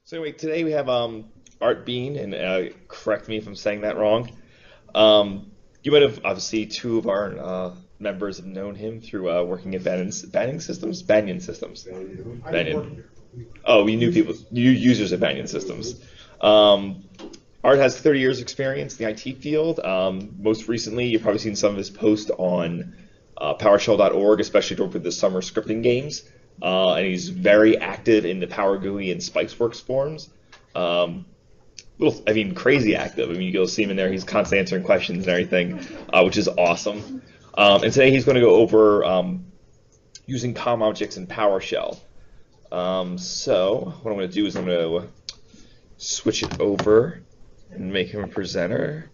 So anyway, today we have Art Beane, and correct me if I'm saying that wrong. Um, you might have obviously two of our members have known him through working at Banning Systems, Banyan Systems, Banyan. Oh, we knew people, new users at Banyan Systems. Um, Art has 30 years experience in the IT field. Most recently, you've probably seen some of his posts on PowerShell.org, especially with the summer scripting games. And he's very active in the Power GUI and Spiceworks forums. Um, crazy active. I mean, you'll see him in there. He's constantly answering questions and everything, which is awesome. And today he's going to go over using COM objects in PowerShell. So what I'm going to do is I'm going to switch it over and make him a presenter.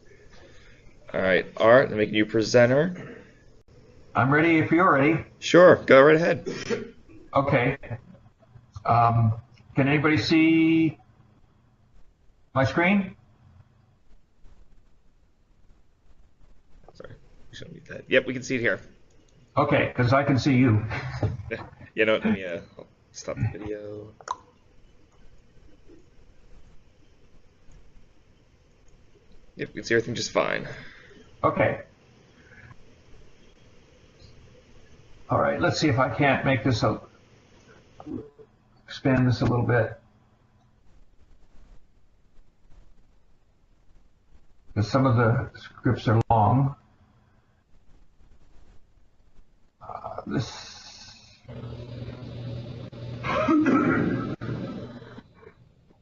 All right, Art, I'm making you a presenter. I'm ready if you're ready. Sure, go right ahead. Okay. Can anybody see my screen? Sorry, we shouldn't mute that. Yep, we can see it here. Okay, because I can see you. You know what, let me I'll stop the video. Yep, we can see everything just fine. Okay. All right, let's see if I can't make this expand this a little bit. Because some of the scripts are long. This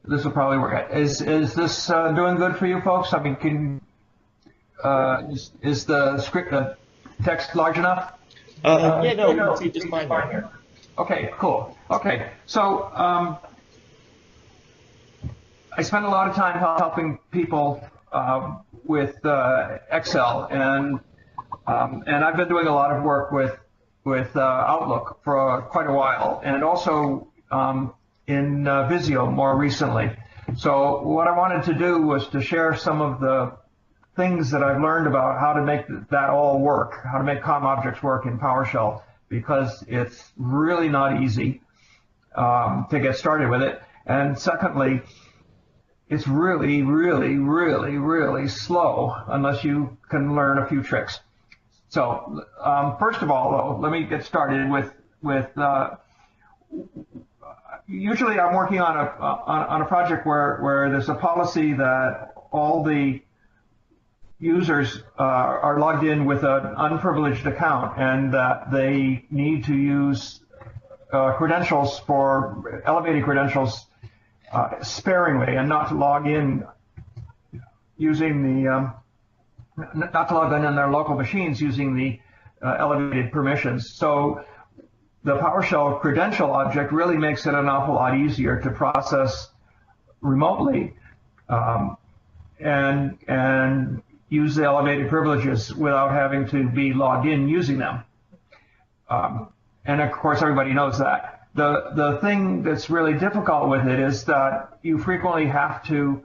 will probably work. Is this doing good for you folks? I mean, is the script text large enough? Yeah, no, we can see it just fine here. Okay, cool. Okay, so I spend a lot of time helping people with Excel, and I've been doing a lot of work with Outlook for quite a while, and also in Visio more recently. So what I wanted to do was to share some of the things that I've learned about how to make that all work, how to make COM objects work in PowerShell, because it's really not easy to get started with it. And secondly, it's really, really, really, really slow unless you can learn a few tricks. So first of all, though, let me get started with usually I'm working on a project where there's a policy that all the users are logged in with an unprivileged account, and that they need to use credentials for elevated credentials sparingly, and not to log in using the not to log in on their local machines using the elevated permissions. So the PowerShell credential object really makes it an awful lot easier to process remotely and use the elevated privileges without having to be logged in using them. And of course, everybody knows that. The thing that's really difficult with it is that you frequently have to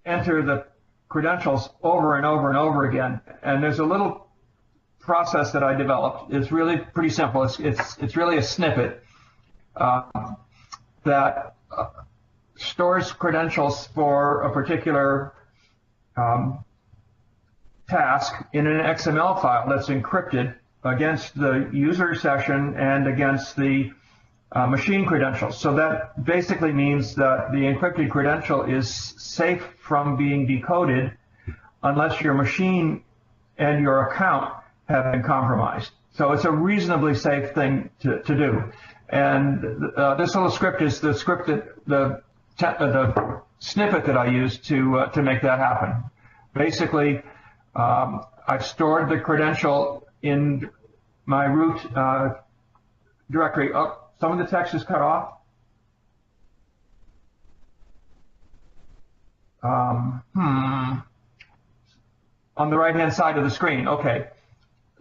enter the credentials over and over and over again. And there's a little process that I developed. It's really pretty simple. It's really a snippet that stores credentials for a particular task in an XML file that's encrypted against the user session and against the machine credentials. So that basically means that the encrypted credential is safe from being decoded unless your machine and your account have been compromised. So it's a reasonably safe thing to do. And this little script is the script that the snippet that I used to make that happen. Basically, I've stored the credential in my root directory. Oh, some of the text is cut off. On the right-hand side of the screen. Okay.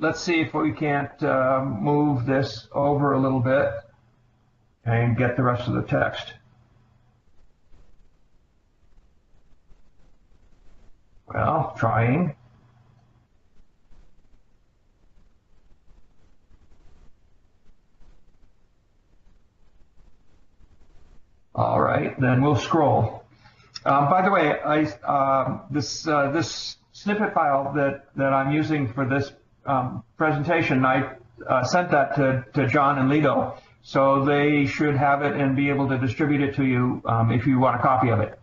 Let's see if we can't move this over a little bit and get the rest of the text. Well, trying. All right. right, then we'll scroll. By the way, this snippet file that I'm using for this presentation, I sent that to John and Lito, so they should have it and be able to distribute it to you if you want a copy of it.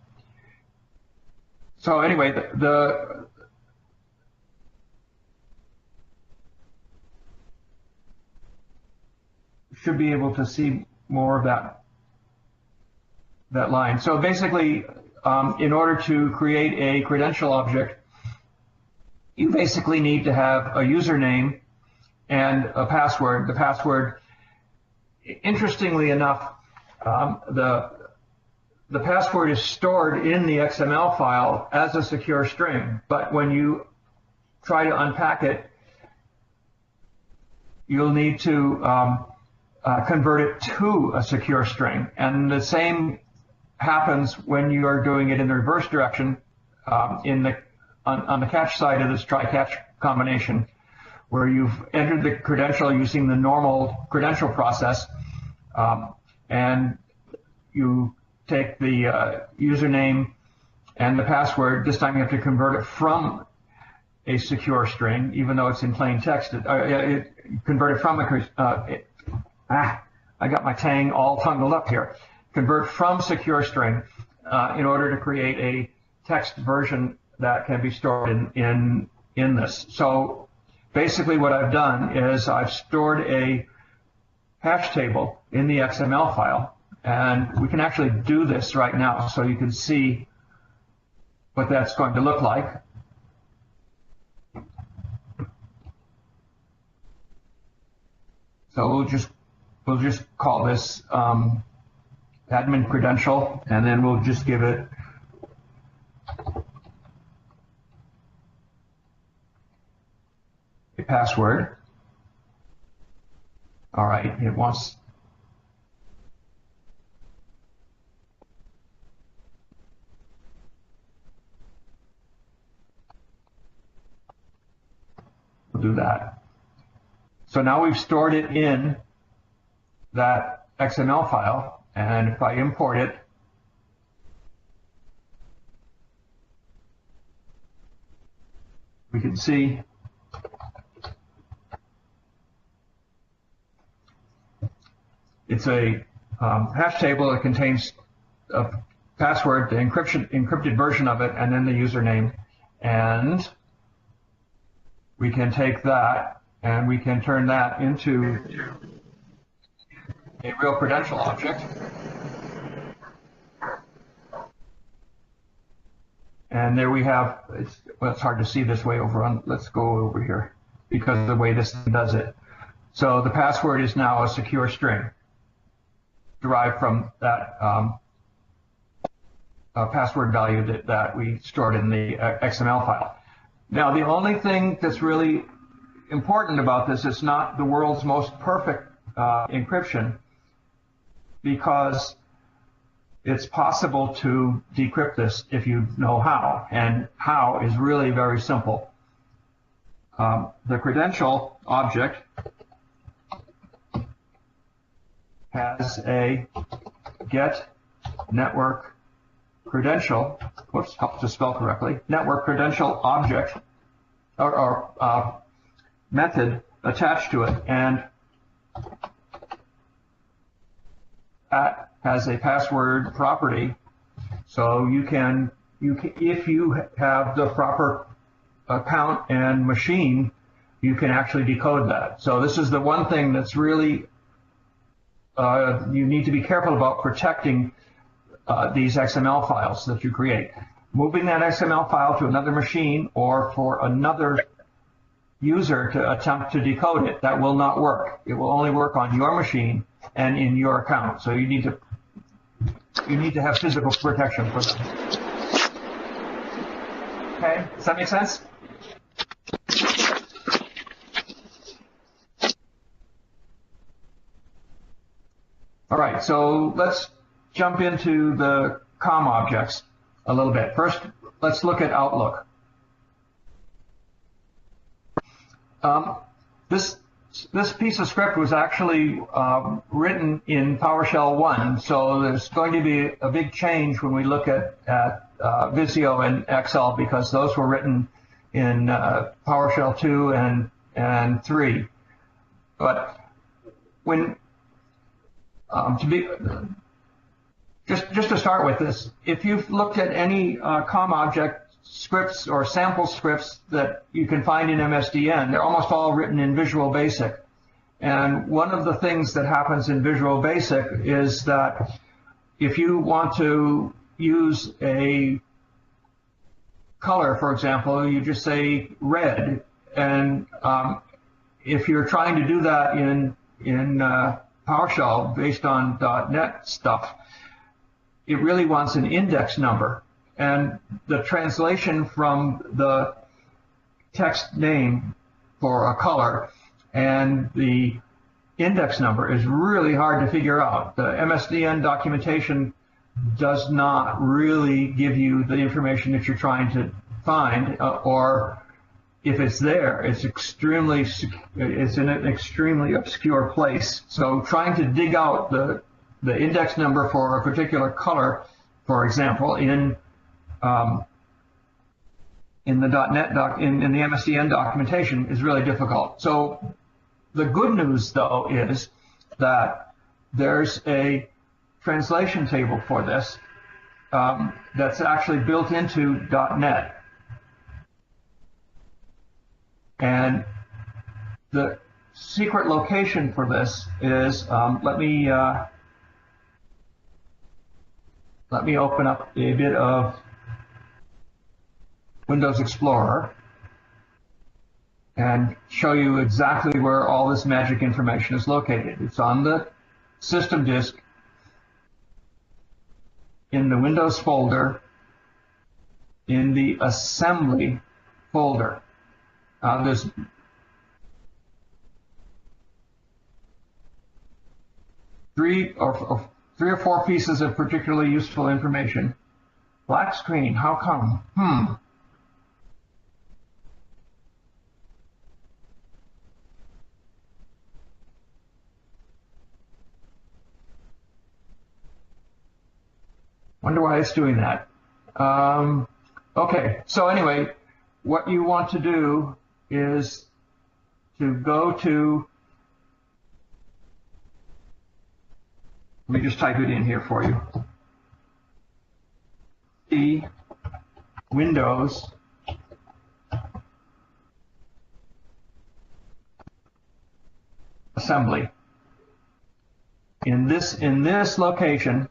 So anyway, should be able to see more of that line. So basically, in order to create a credential object, you basically need to have a username and a password. The password, interestingly enough, the password is stored in the XML file as a secure string, but when you try to unpack it, you'll need to convert it to a secure string. And the same happens when you are doing it in the reverse direction on the catch side of this try-catch combination, where you've entered the credential using the normal credential process, and you take the username and the password. This time you have to convert it from a secure string, even though it's in plain text. Convert it from I got my tang all tangled up here. Convert from secure string in order to create a text version that can be stored in this. So basically what I've done is I've stored a hash table in the XML file, and we can actually do this right now so you can see what that's going to look like. So we'll just call this admin credential, and then we'll just give it a password. All right, it wants we'll do that. So now we've stored it in that XML file, and if I import it, we can see it's a hash table that contains a password, the encrypted version of it, and then the username. And we can take that and we can turn that into a real credential object. And there we have, well, it's hard to see this way over on, let's go over here because of the way this does it. So the password is now a secure string derived from that password value that we stored in the XML file. Now, the only thing that's really important about this, it's not the world's most perfect encryption, because it's possible to decrypt this if you know how, and how is really very simple. The credential object has a get network credential, whoops, helps to spell correctly, network credential object or method attached to it, and that has a password property. So you can if you have the proper account and machine, you can actually decode that. So this is the one thing that's really you need to be careful about protecting these XML files that you create. Moving that XML file to another machine or for another user to attempt to decode it, that will not work. It will only work on your machine and in your account. So you need to have physical protection for them. Okay, does that make sense? All right, so let's jump into the COM objects a little bit. First, let's look at Outlook. This this piece of script was actually written in PowerShell 1, so there's going to be a big change when we look at Visio and Excel, because those were written in PowerShell 2 and 3. But when just to start with this, if you've looked at any COM object scripts or sample scripts that you can find in MSDN, they're almost all written in Visual Basic. And one of the things that happens in Visual Basic is that if you want to use a color, for example, you just say red. And if you're trying to do that in PowerShell based on .NET stuff, it really wants an index number. And the translation from the text name for a color and the index number is really hard to figure out. The MSDN documentation does not really give you the information that you're trying to find, or if it's there, it's in an extremely obscure place. So trying to dig out the index number for a particular color, for example, in the .NET in the MSDN documentation is really difficult. So the good news, though, is that there's a translation table for this that's actually built into .NET. And the secret location for this is, let me open up a bit of Windows Explorer and show you exactly where all this magic information is located. It's on the system disk in the Windows folder in the assembly folder. There's three or four pieces of particularly useful information. Black screen, how come? Wonder why it's doing that. Okay, so anyway, what you want to do is to go to, let me just type it in here for you. C Windows Assembly. In this location,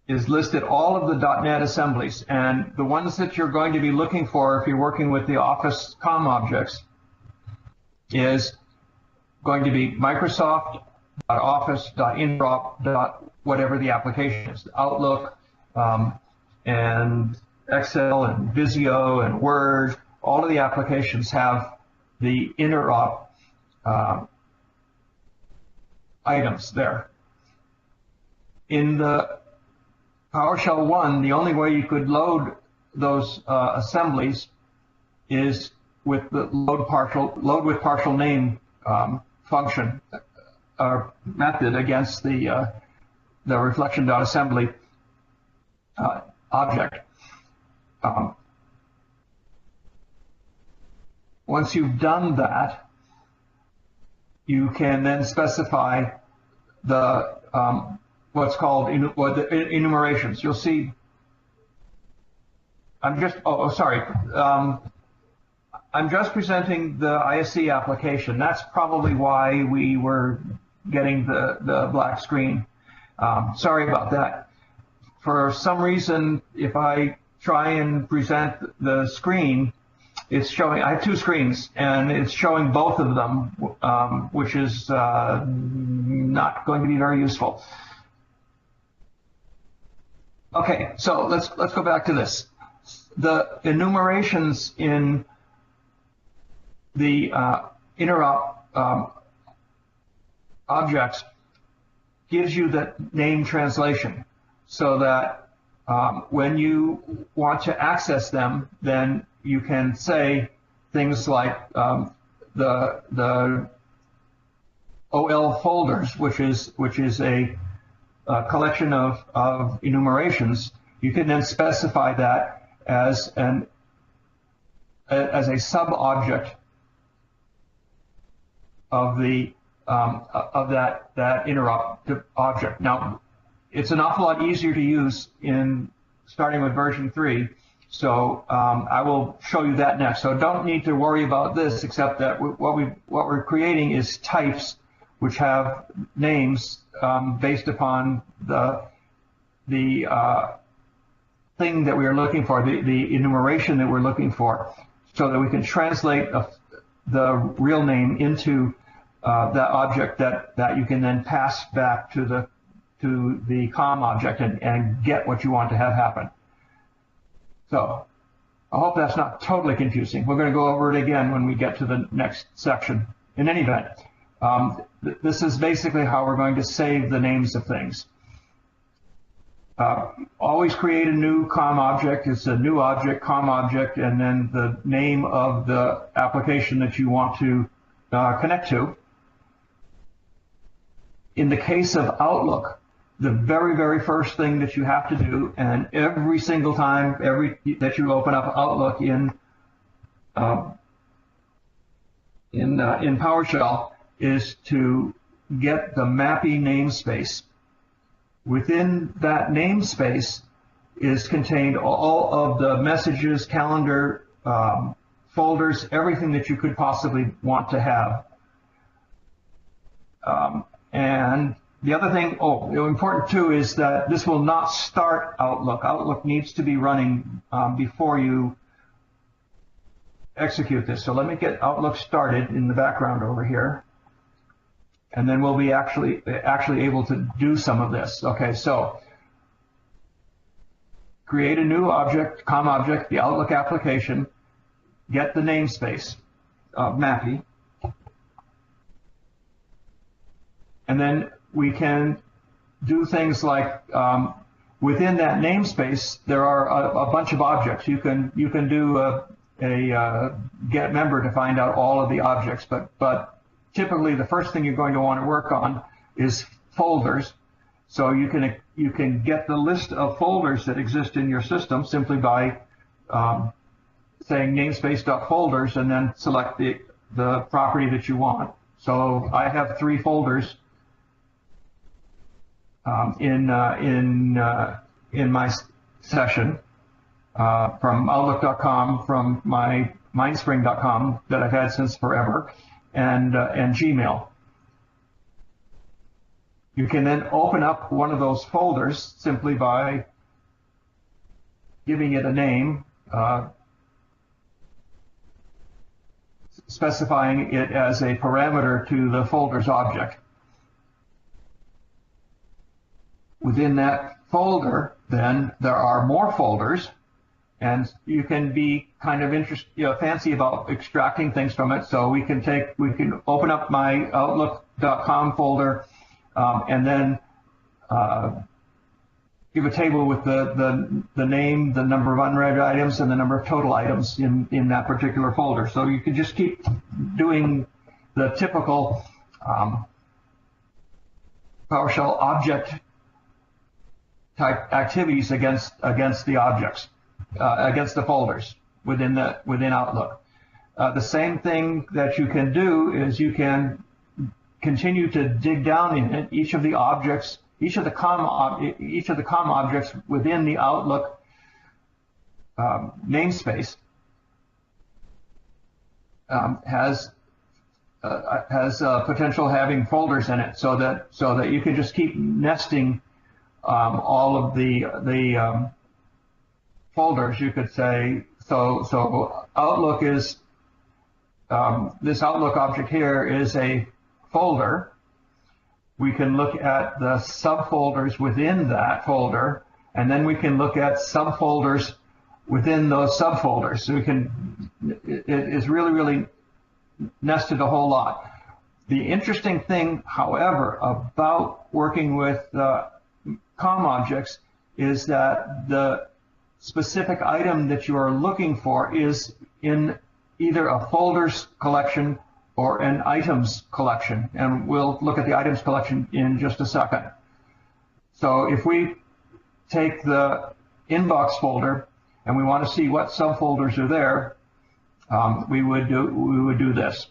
is listed all of the .NET assemblies, and the ones that you're going to be looking for if you're working with the Office COM objects is going to be Microsoft, Office, Interop, whatever the application is, Outlook, and Excel and Visio and Word. All of the applications have the Interop items there. In the PowerShell 1, the only way you could load those assemblies is with the load with partial name function or method against the reflection.assembly object. Once you've done that, you can then specify the what's called the enumerations. You'll see. I'm just presenting the ISC application. That's probably why we were getting the black screen. Sorry about that. For some reason, if I try and present the screen, it's showing, I have two screens, and it's showing both of them, which is not going to be very useful. Okay, so let's go back to this. The enumerations in the interop objects gives you the name translation, so that when you want to access them, then you can say things like the OL folders, which is a collection of enumerations. You can then specify that as a sub-object of the of that interrupt object. Now, it's an awful lot easier to use in starting with version 3. So I will show you that next. So don't need to worry about this, except that what we're creating is types which have names based upon the thing that we are looking for, the enumeration that we're looking for, so that we can translate the real name into that object that you can then pass back to the COM object and get what you want to have happen. So I hope that's not totally confusing. We're going to go over it again when we get to the next section. In any event, this is basically how we're going to save the names of things. Always create a new COM object. It's a new object, COM object, and then the name of the application that you want to connect to. In the case of Outlook, the very, very first thing that you have to do, and every single time that you open up Outlook in PowerShell, is to get the MAPI namespace. Within that namespace is contained all of the messages, calendar, folders, everything that you could possibly want to have. And the other thing, important too, is that this will not start Outlook. Outlook needs to be running before you execute this. So let me get Outlook started in the background over here, and then we'll be actually able to do some of this. Okay, so create a new object, COM object, the Outlook application, get the namespace of MAPI, and then we can do things like within that namespace there are a bunch of objects. You can do a get member to find out all of the objects, but typically the first thing you're going to want to work on is folders. So you can get the list of folders that exist in your system simply by saying namespace.folders and then select the property that you want. So I have 3 folders in my session from Outlook.com, from my Mindspring.com that I've had since forever, and Gmail. You can then open up one of those folders simply by giving it a name, specifying it as a parameter to the folders object. Within that folder, then, there are more folders, and you can be kind of fancy about extracting things from it. So we can open up my Outlook.com folder, and then give a table with the name, the number of unread items, and the number of total items in that particular folder. So you can just keep doing the typical PowerShell object type activities against the objects, against the folders within Outlook. The same thing that you can do is you can continue to dig down in it. Each of the objects, each of the COM objects within the Outlook namespace has potential having folders in it, so that you can just keep nesting all of the folders. You could say so Outlook is this Outlook object here is a folder. We can look at the subfolders within that folder, and then we can look at subfolders within those subfolders. So it is really nested a whole lot. The interesting thing, however, about working with COM objects is that the specific item that you are looking for is in either a folders collection or an items collection. And we'll look at the items collection in just a second. So if we take the inbox folder and we want to see what subfolders are there, we would do this.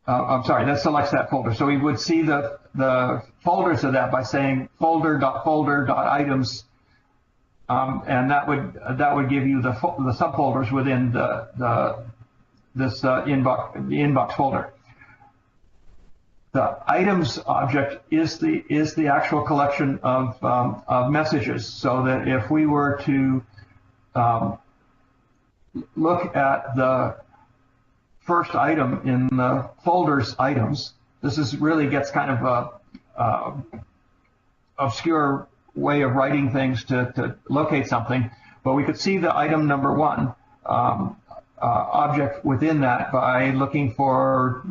I'm sorry, that selects that folder. So we would see the folders of that by saying folder.folder.items, and that would give you the subfolders within this inbox folder. The items object is the actual collection of messages. So that if we were to look at the first item in the folders items, this really gets kind of a obscure way of writing things to locate something, but we could see the item number 1 object within that by looking for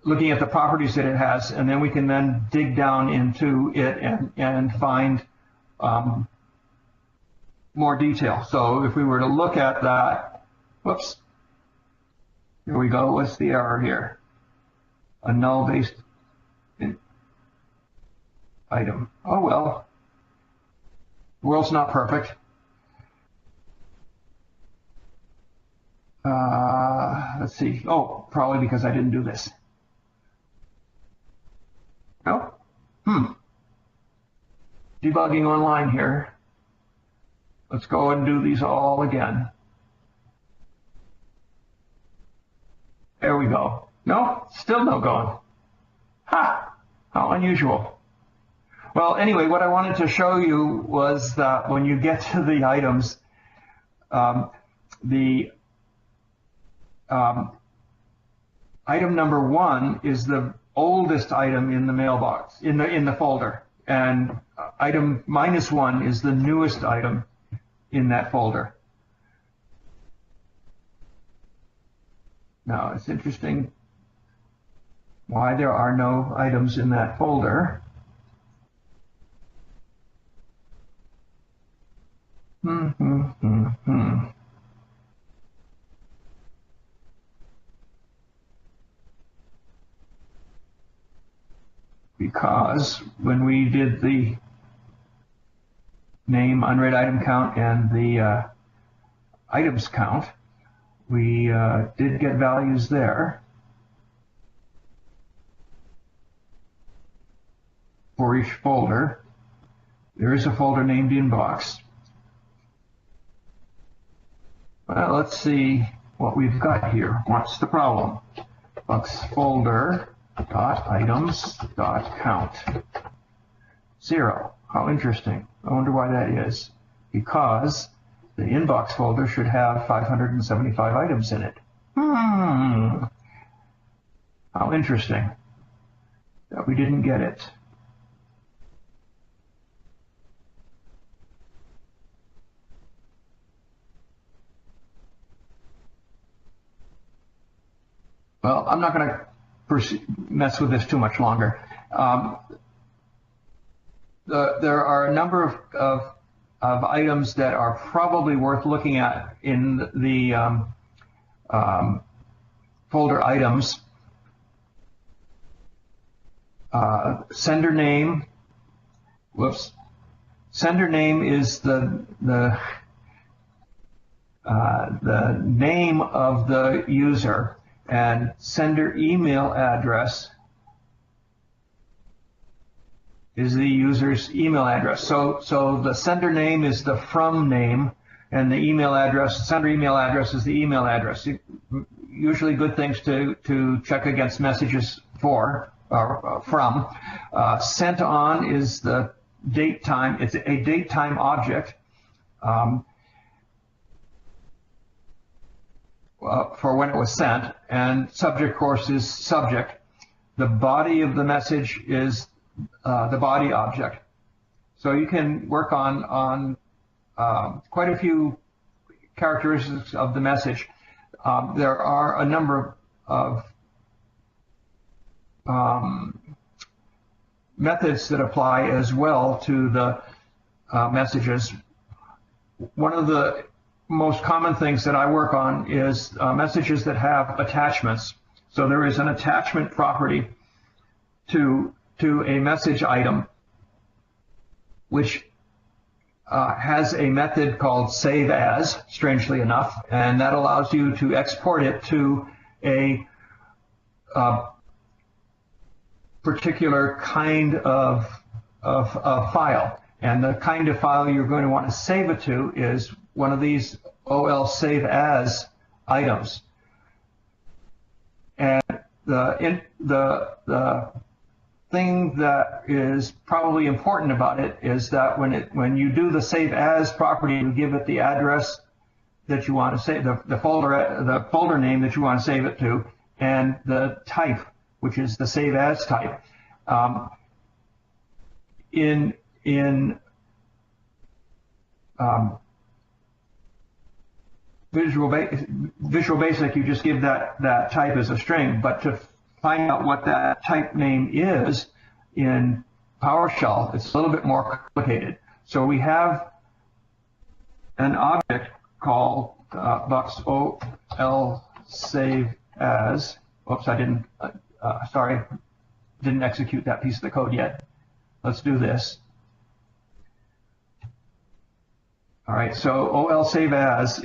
looking at the properties that it has, and then we can then dig down into it and find more detail. So if we were to look at that, whoops, here we go. What's the error here? A null-based item. Oh well, the world's not perfect. Let's see. Oh, probably because I didn't do this. No? Debugging online here. Let's go and do these all again. There we go. No? Still no going. Ha! How unusual. Well, anyway, what I wanted to show you was that when you get to the items, item number 1 is the oldest item in the mailbox, in the folder, and item -1 is the newest item in that folder. Now it's interesting why there are no items in that folder. Because when we did the name, unread item count, and the items count, we did get values there for each folder. There is a folder named inbox. Well, let's see what we've got here. What's the problem? Box folder dot items dot count 0. How interesting. I wonder why that is. Because the inbox folder should have 575 items in it. How interesting that we didn't get it. Well, I'm not going to mess with this too much longer. There are a number of items that are probably worth looking at in the folder items. Sender name. Whoops. Sender name is the name of the user, and sender email address is the user's email address. So the sender name is the from name, and the email address, sender email address, is the email address. Usually good things to check against messages for or from. Sent on is the date time. It's a date time object. For when it was sent, and subject, of course, is subject. The body of the message is the body object. So you can work on quite a few characteristics of the message. There are a number of methods that apply as well to the messages. One of the most common things that I work on is messages that have attachments. So there is an attachment property to a message item, which has a method called save as, strangely enough, and that allows you to export it to a particular kind of file. And the kind of file you're going to want to save it to is one of these OL save as items. And the thing that is probably important about it is that when you do the save as property, you give it the address that you want to save, the folder name that you want to save it to, and the type, which is the save as type. In Visual Basic, you just give that type as a string, but to find out what that type name is in PowerShell, it's a little bit more complicated. So we have an object called bucks OL save as. Oops, I didn't. Sorry, didn't execute that piece of the code yet. Let's do this. All right, so OL save as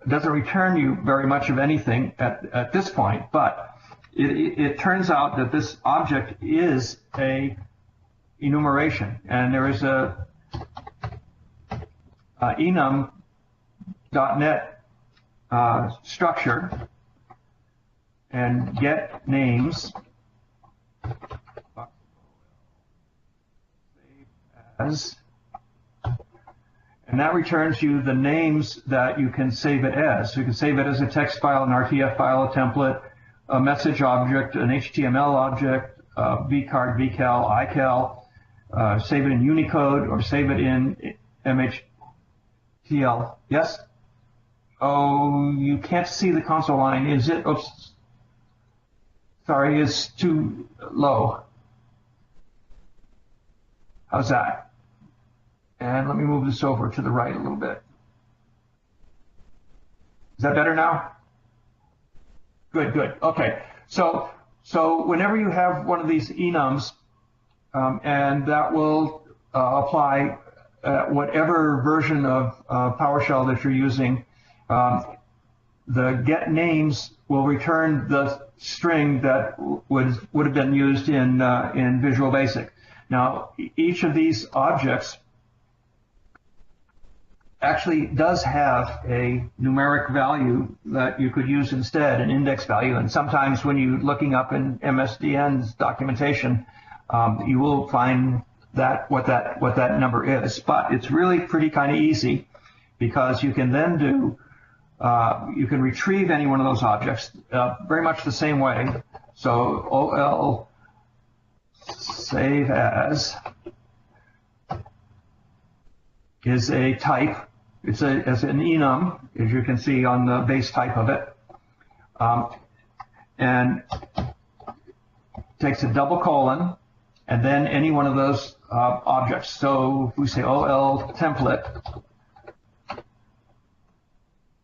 doesn't return you very much of anything at this point, but it turns out that this object is a enumeration, and there is a enum.net structure, and get names as, and that returns you the names that you can save it as. So you can save it as a text file, an RTF file, a template, a message object, an HTML object, vcard, vcal, ical, save it in Unicode, or save it in MHTL. Yes? Oh, you can't see the console line, is it? Oops. Sorry, it's too low. How's that? And let me move this over to the right a little bit. Is that better now? Good, good. Okay. So whenever you have one of these enums, and that will apply whatever version of PowerShell that you're using, the get names will return the string that would have been used in Visual Basic. Now, each of these objects actually does have a numeric value that you could use instead, an index value. And sometimes when you're looking up in MSDN's documentation, you will find what that number is. But it's really pretty kind of easy, because you can then you can retrieve any one of those objects very much the same way. So OL save as is a type. It's an enum, as you can see on the base type of it, and takes a double colon, and then any one of those objects. So if we say OL template,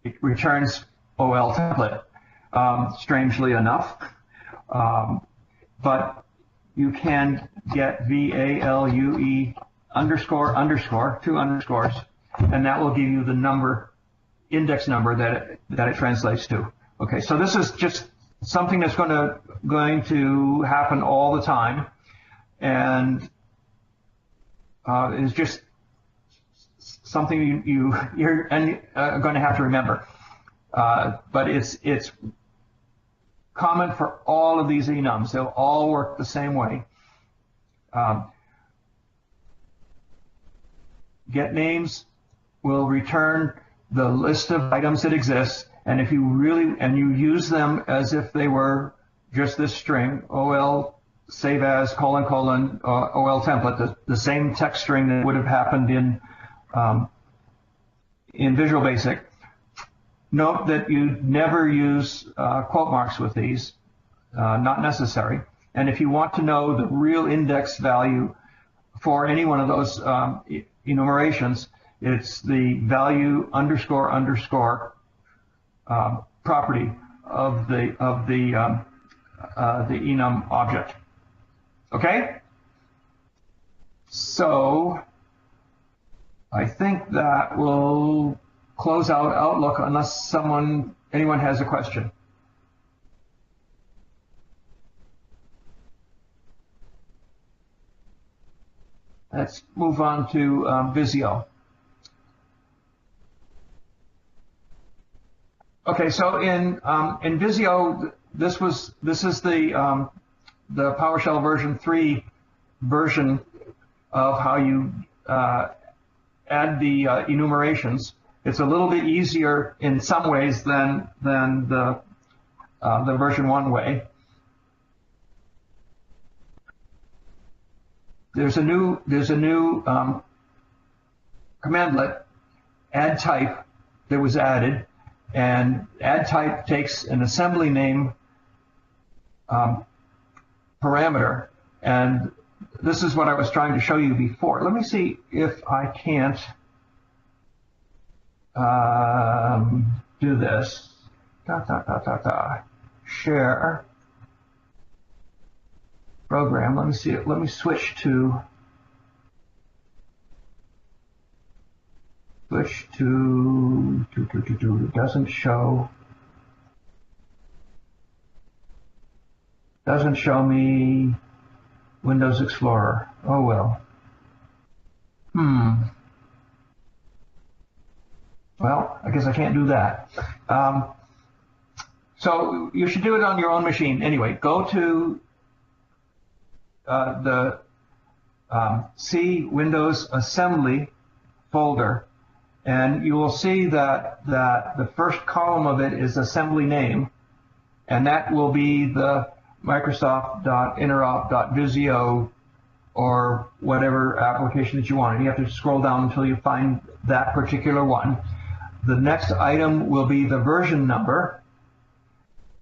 it returns OL template, strangely enough. But you can get VALUE underscore underscore, 2 underscores, and that will give you the number, index number that it translates to. Okay, so this is just something that's going to happen all the time, and is just something you're going to have to remember. But it's common for all of these enums. They'll all work the same way. Get names will return the list of items that exist, and if you you use them as if they were just this string, OL save as : OL template, the same text string that would have happened in Visual Basic. Note that you never use quote marks with these, not necessary. And if you want to know the real index value for any one of those enumerations, it's the value underscore underscore property of the enum object. Okay? So I think that will close out Outlook unless anyone has a question. Let's move on to Visio. Okay, so in Visio, this is the PowerShell version 3 version of how you add the enumerations. It's a little bit easier in some ways than the version 1 way. There's a new commandlet, add type, that was added, and add type takes an assembly name parameter, and this is what I was trying to show you before. Let me see if I can't do this. Share program. Let me see it. Let me switch to it doesn't show me Windows Explorer. Oh well. Well, I guess I can't do that. So you should do it on your own machine. Anyway, go to the C Windows Assembly folder, and you will see that the first column of it is assembly name, and that will be the Microsoft.interop.visio or whatever application that you want. And you have to scroll down until you find that particular one. The next item will be the version number.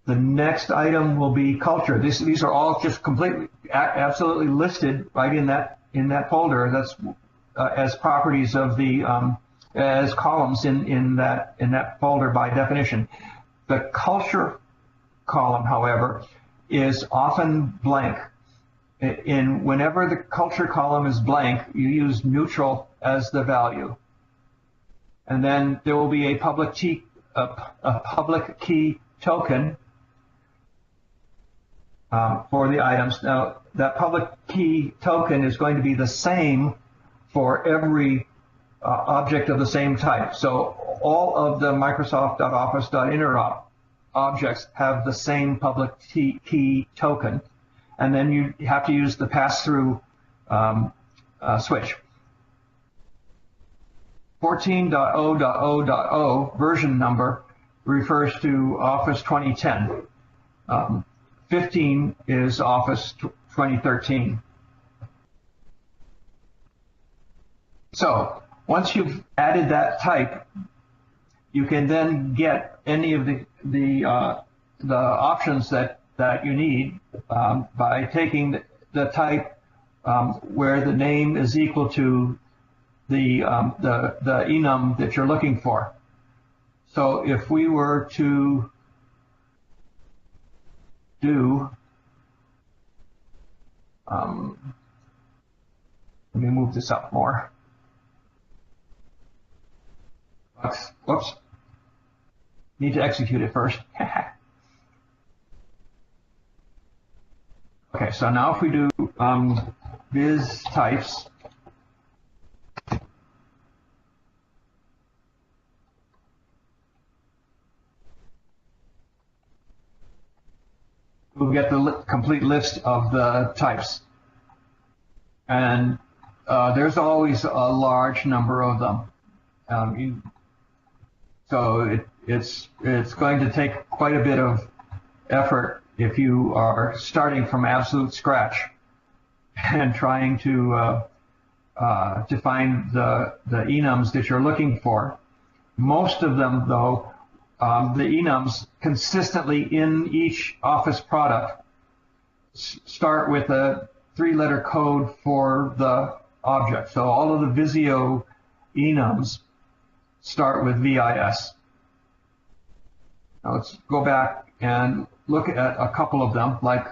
The next item will be culture. These are all just absolutely listed right in that folder. That's as properties of the as columns in that folder by definition. The culture column, however, is often blank. Whenever the culture column is blank, you use neutral as the value, and then there will be a public key token for the items. Now, that public key token is going to be the same for every object of the same type. So all of the Microsoft.Office.Interop objects have the same public key token, and then you have to use the pass-through switch. 14.0.0.0 version number refers to Office 2010. 15 is Office 2013. So once you've added that type, you can then get any of the options that you need by taking the type where the name is equal to the enum that you're looking for. So if we were to do, let me move this up more. Whoops. Need to execute it first. Okay, so now if we do viz types, we'll get the complete list of the types. And there's always a large number of them. So it's going to take quite a bit of effort if you are starting from absolute scratch and trying to find the enums that you're looking for. Most of them, though, the enums consistently in each Office product start with a 3-letter code for the object. So all of the Visio enums start with VIS. Now let's go back and look at a couple of them, like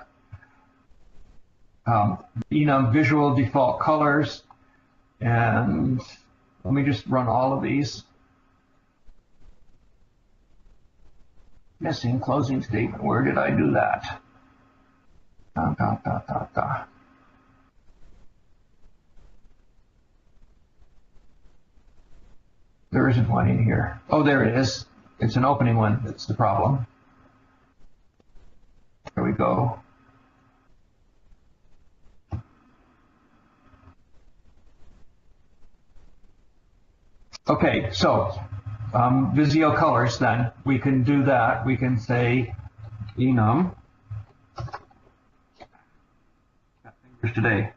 enum visual default colors. And let me just run all of these. Missing closing statement. Where did I do that? There isn't one in here. Oh, there it is. It's an opening one. That's the problem. There we go. Okay, so Visio colors then. We can do that. We can say enum. Got fingers today.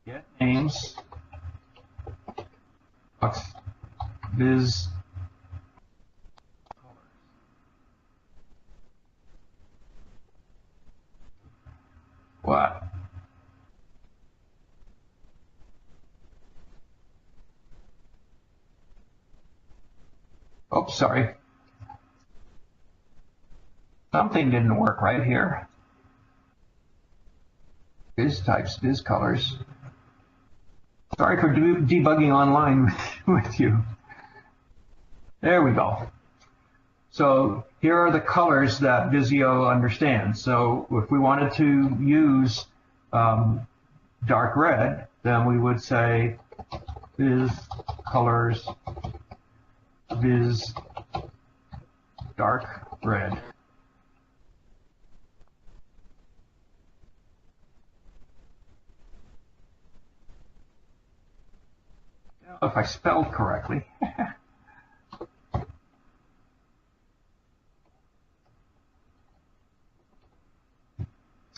Get names. Viz. What? Oh, sorry. Something didn't work right here. Viz types, viz colors. Sorry for debugging online with you. There we go. So here are the colors that Visio understands. So if we wanted to use dark red, then we would say viz colors viz dark red. If I spelled correctly.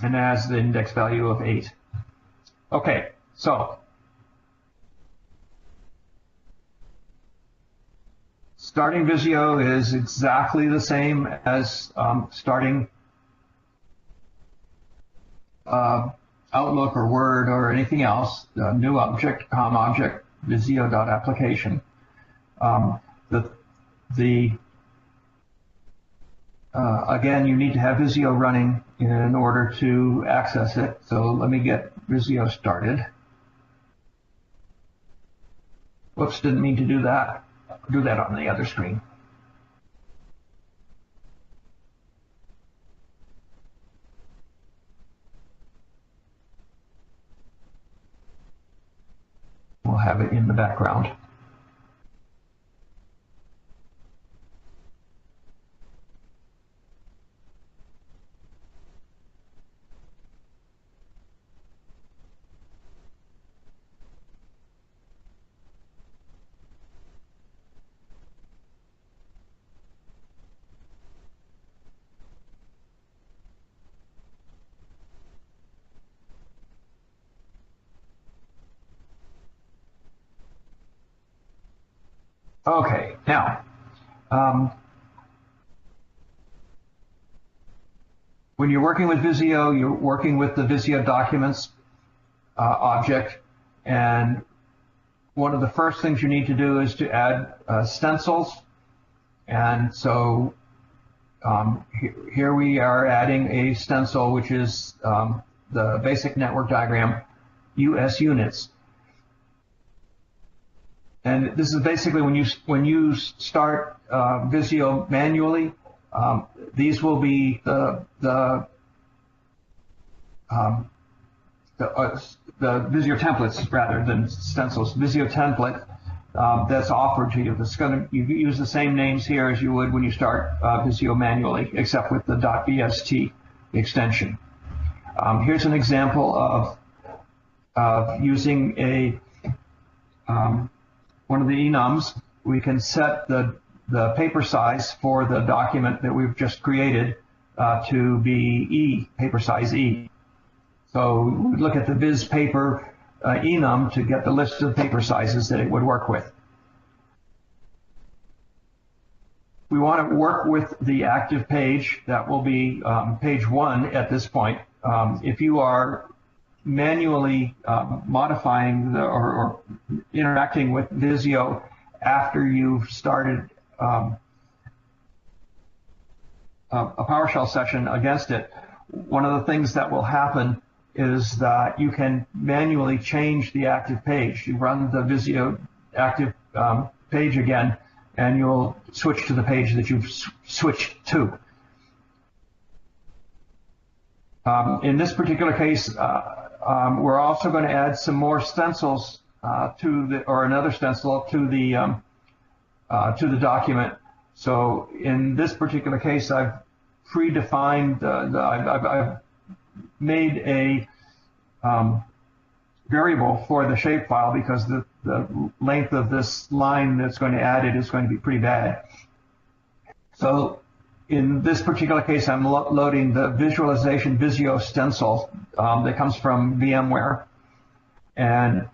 And has the index value of 8. Okay, so starting Visio is exactly the same as starting Outlook or Word or anything else. New object, com object, Visio.application. Again, you need to have Visio running in order to access it. So let me get Visio started. Whoops, didn't mean to do that. Do that on the other screen. We'll have it in the background. Okay, now, when you're working with Visio, you're working with the Visio documents object, and one of the first things you need to do is to add stencils. And so here we are adding a stencil, which is the basic network diagram, US units. And this is basically when you start Visio manually, these will be the Visio templates rather than stencils. Visio template that's offered to you. You use the same names here as you would when you start Visio manually, except with the .bst extension. Here's an example of using a one of the enums. We can set the paper size for the document that we've just created to be paper size E. So we look at the viz paper enum to get the list of paper sizes that it would work with. we want to work with the active page. That will be page 1 at this point. If you are manually modifying or interacting with Visio after you've started a PowerShell session against it, one of the things that will happen is that you can manually change the active page. You run the Visio active page again, and you'll switch to the page that you've switched to. In this particular case, we're also going to add some more stencils or another stencil to the document. So in this particular case, I've predefined, I've made a variable for the shapefile because the length of this line that's going to add it is going to be pretty bad. So in this particular case, I'm loading the visualization Visio stencil that comes from VMware, and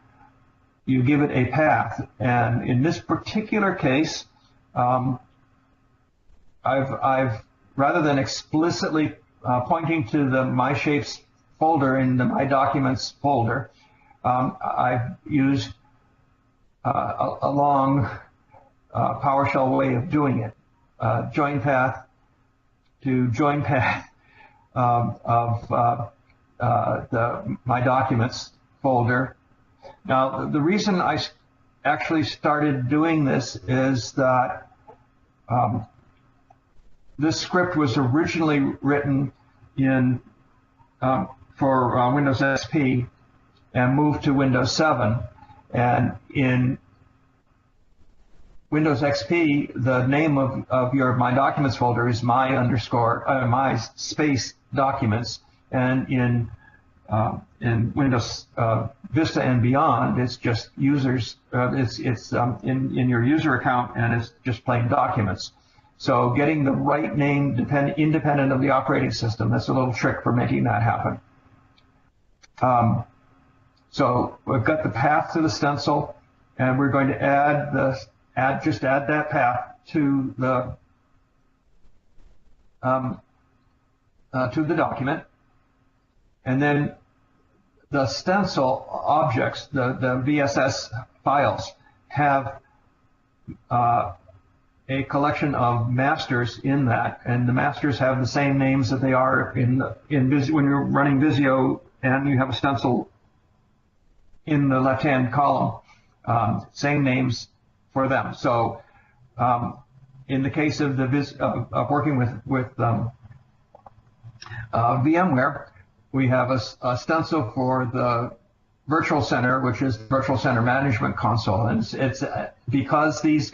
you give it a path. And in this particular case, I've rather than explicitly pointing to the My Shapes folder in the My Documents folder, I've used a long PowerShell way of doing it. Join path to join path of the My Documents folder. Now, the reason I actually started doing this is that this script was originally written in for Windows XP and moved to Windows 7. And in Windows XP, the name of your My Documents folder is my space documents, and in Windows Vista and beyond, it's just users. It's in your user account, and it's just plain documents. So getting the right name independent of the operating system, that's a little trick for making that happen. So we've got the path to the stencil, and we're going to add that path to the document, and then the stencil objects, the VSS files, have a collection of masters in that, and the masters have the same names that they are in Visio, when you're running Visio and you have a stencil in the left-hand column, same names for them. So in the case of of working with VMware, we have a stencil for the Virtual Center, which is the Virtual Center Management Console, and it's because these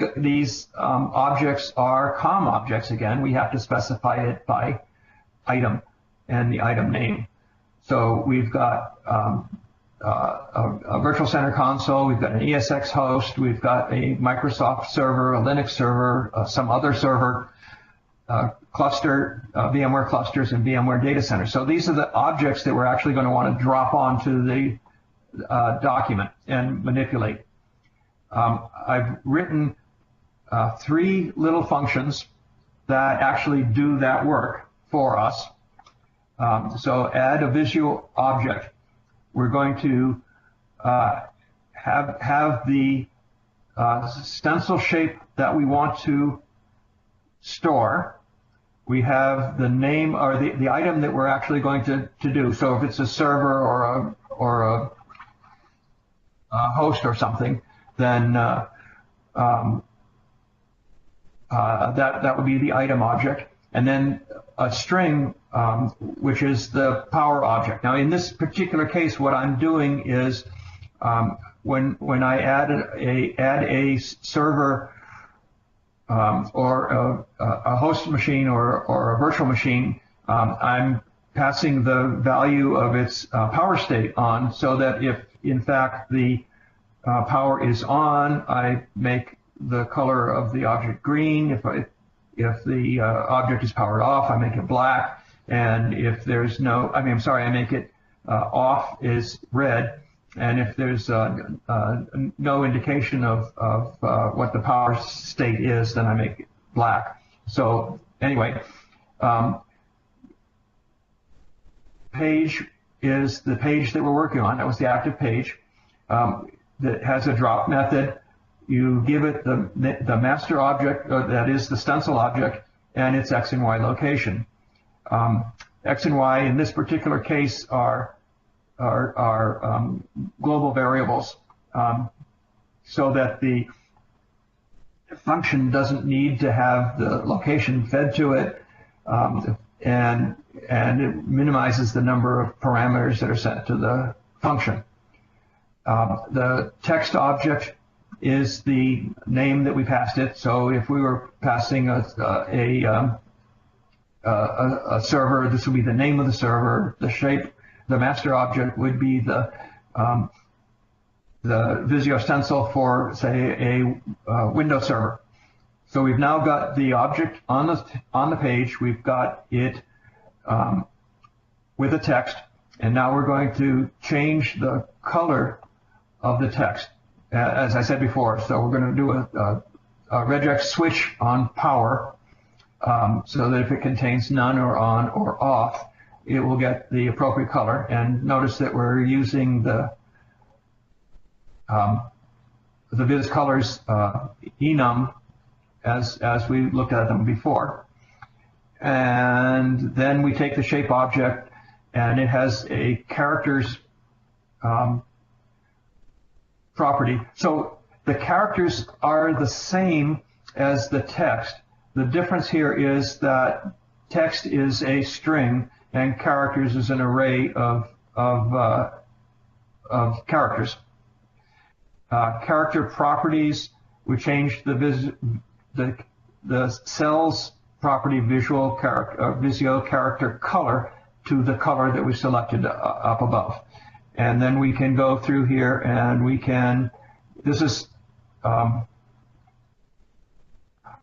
objects are COM objects. Again, we have to specify it by item and the item name. So we've got a Virtual Center console, we've got an ESX host, we've got a Microsoft server, a Linux server, some other server, cluster, VMware clusters, and VMware data center. So these are the objects that we're actually going to want to drop onto the document and manipulate. I've written 3 little functions that actually do that work for us. So add a visual object. We're going to have the stencil shape that we want to store. We have the name or the item that we're actually going to do. So if it's a server or a host or something, then that would be the item object, and then a string, which is the power object. Now, in this particular case, what I'm doing is when I add a server or a host machine or a virtual machine, I'm passing the value of its power state on, so that if in fact the power is on, I make the color of the object green. If the object is powered off, I make it black. And if there's I make it off is red. And if there's no indication of what the power state is, then I make it black. So anyway, page is the page that we're working on. That was the active page. That has a drop method. You give it the master object, that is the stencil object, and its X and Y location. X and Y in this particular case are global variables, so that the function doesn't need to have the location fed to it, and it minimizes the number of parameters that are sent to the function. The text object is the name that we passed it. So if we were passing a server, this would be the name of the server. The shape, the master object would be the Visio stencil for, say, a Windows server. So we've now got the object on the page. We've got it with a text, and now we're going to change the color of the text, as I said before. So we're going to do a regex switch on power, so that if it contains none or on or off, it will get the appropriate color. And notice that we're using the Viz colors enum as we looked at them before. And then we take the shape object, and it has a characters property. So the characters are the same as the text. The difference here is that text is a string and characters is an array of characters. Character properties, we changed the cells property Visio character color to the color that we selected up above. And then we can go through here and we can, this is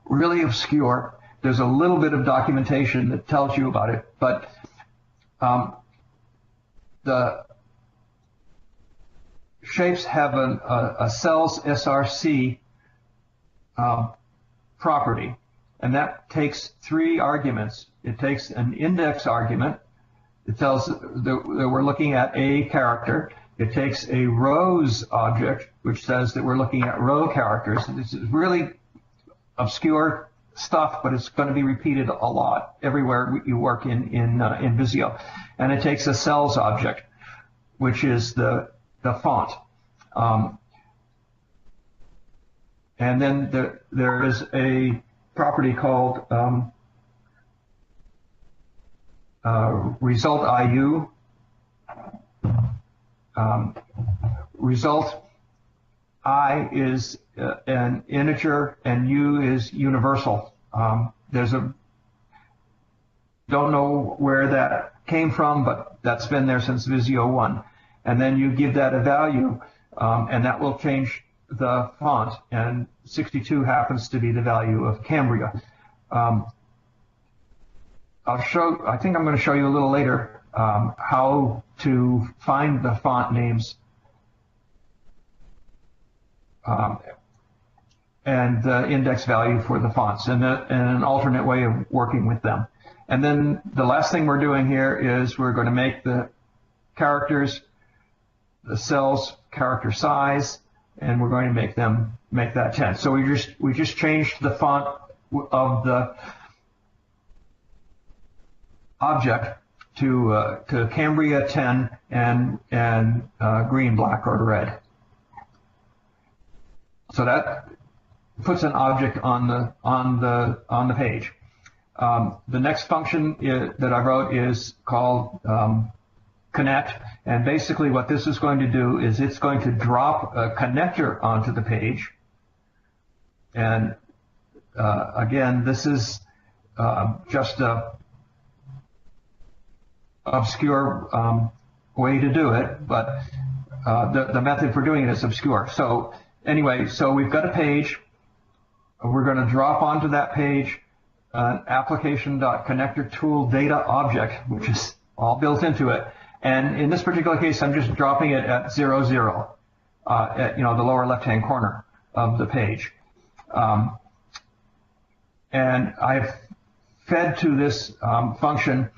really obscure. There's a little bit of documentation that tells you about it, but the shapes have a cells src property, and that takes 3 arguments. It takes an index argument. It tells that we're looking at a character. It takes a rows object, which says that we're looking at row characters. This is really obscure stuff, but it's going to be repeated a lot everywhere you work in Visio. And it takes a cells object, which is the font. And then there is a property called result IU. Result I is an integer and U is universal. Don't know where that came from, but that's been there since Visio 1. And then you give that a value, and that will change the font, and 62 happens to be the value of Cambria. I think I'm going to show you a little later how to find the font names and the index value for the fonts, and an alternate way of working with them. And then the last thing we're doing here is we're going to make the characters, the cells character size, and we're going to make that 10. So we just changed the font of the object to Cambria 10 and green, black, or red. So that puts an object on the page. The next function that I wrote is called connect, and basically what this is going to do is it's going to drop a connector onto the page. And again, this is just a obscure way to do it, but the method for doing it is obscure. So anyway, so we've got a page. We're going to drop onto that page an application.connectorTool data object, which is all built into it. And in this particular case, I'm just dropping it at 0, 0, at the lower left-hand corner of the page. And I've fed to this function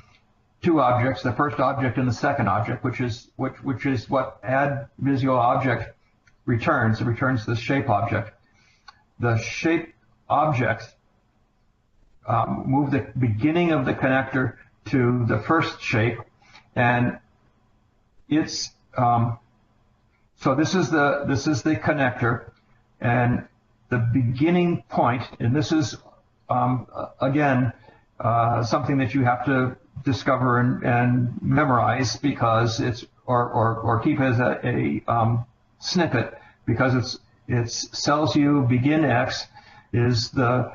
two objects, the first object and the second object, which is what add Visio object returns. It returns the shape object. The shape objects move the beginning of the connector to the first shape, and it's so this is the connector, and the beginning point, and this is again something that you have to discover and memorize, because it's or keep as a snippet, because it's cells U begin X is the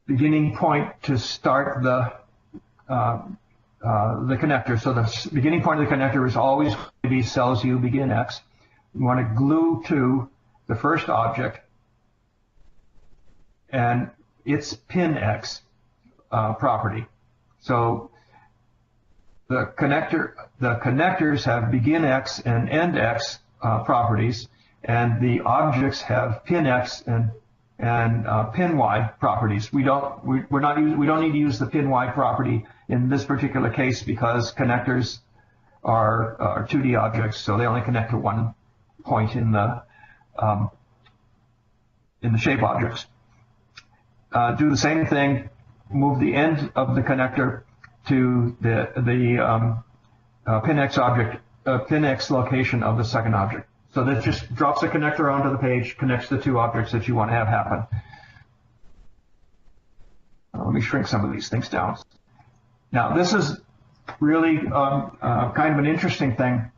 beginning point to start the connector. So the beginning point of the connector is always going to be cells U begin X. You want to glue to the first object and its pin X property. So the connectors have begin X and end X properties, and the objects have pin X and pin Y properties. We don't need to use the pin Y property in this particular case, because connectors are 2D objects, so they only connect to one point in the shape objects. Do the same thing. Move the end of the connector to the pin X object, pin X location of the second object. So that just drops the connector onto the page, connects the two objects that you want to have happen. Let me shrink some of these things down. Now, this is really kind of an interesting thing,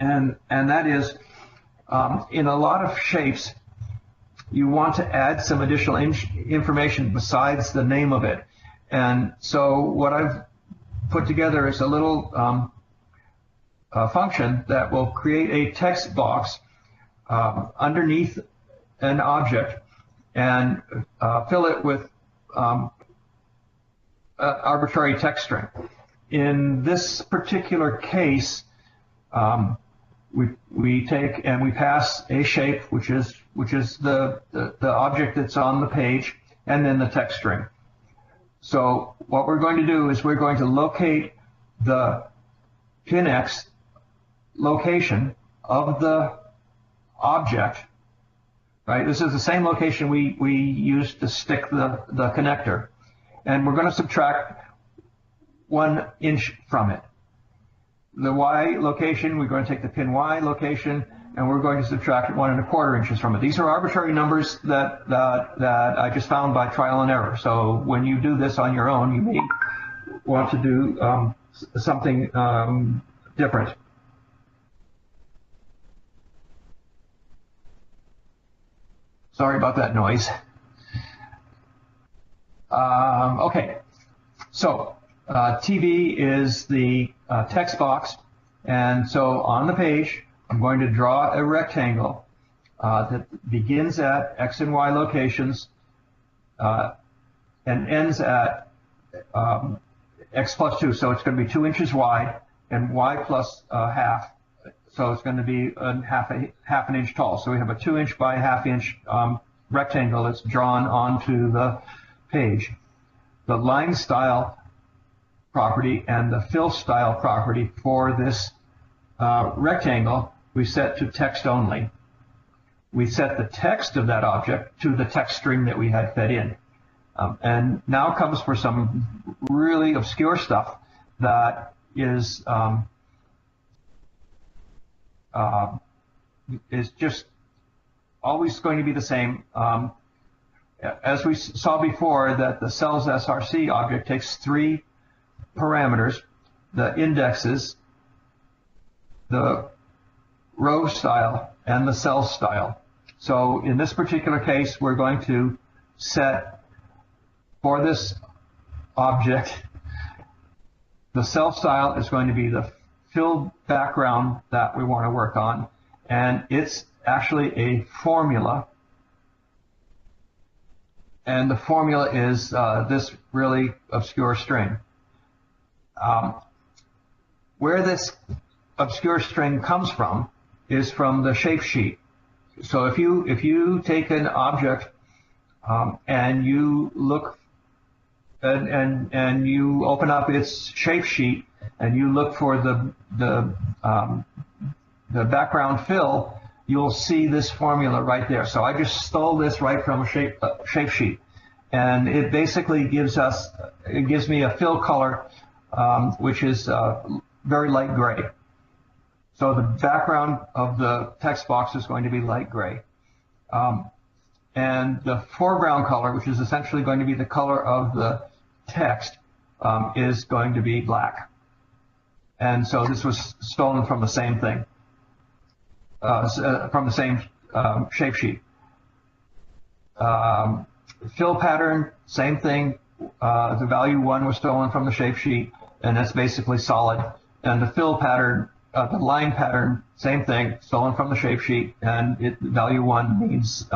and that is in a lot of shapes, you want to add some additional information besides the name of it. And so what I've put together is a little function that will create a text box underneath an object and fill it with arbitrary text string. In this particular case, we take and we pass a shape, which is the object that's on the page, and then the text string. So what we're going to do is we're going to locate the pin X location of the object, right? This is the same location we used to stick the connector, and we're going to subtract 1 inch from it. The Y location, we're going to take the pin Y location, and we're going to subtract 1¼ inches from it. These are arbitrary numbers that I just found by trial and error. So when you do this on your own, you may want to do something different. Sorry about that noise. Okay, so TV is the text box, and so on the page I'm going to draw a rectangle that begins at X and Y locations and ends at X plus 2, so it's going to be 2 inches wide, and Y plus half, so it's going to be half an inch tall. So we have a 2 inch by ½ inch rectangle that's drawn onto the page. The line style property and the fill style property for this rectangle we set to text only. We set the text of that object to the text string that we had fed in. And now comes for some really obscure stuff that is just always going to be the same. As we saw before, that the cells SRC object takes 3 parameters: the indexes, the row style, and the cell style. So in this particular case, we're going to set for this object, the cell style is going to be the filled background that we want to work on, and it's actually a formula, and the formula is this really obscure string. Where this obscure string comes from is from the shape sheet. So if you take an object and you look and you open up its shape sheet and you look for the background fill, you'll see this formula right there. So I just stole this right from a shape sheet, and it basically gives me a fill color which is very light gray. So the background of the text box is going to be light gray. And the foreground color, which is essentially going to be the color of the text, is going to be black. And so this was stolen from the same thing, from the same shape sheet. Fill pattern, same thing. The value 1 was stolen from the shape sheet, and that's basically solid. And the fill pattern, the line pattern, same thing, stolen from the shape sheet, and value 1 means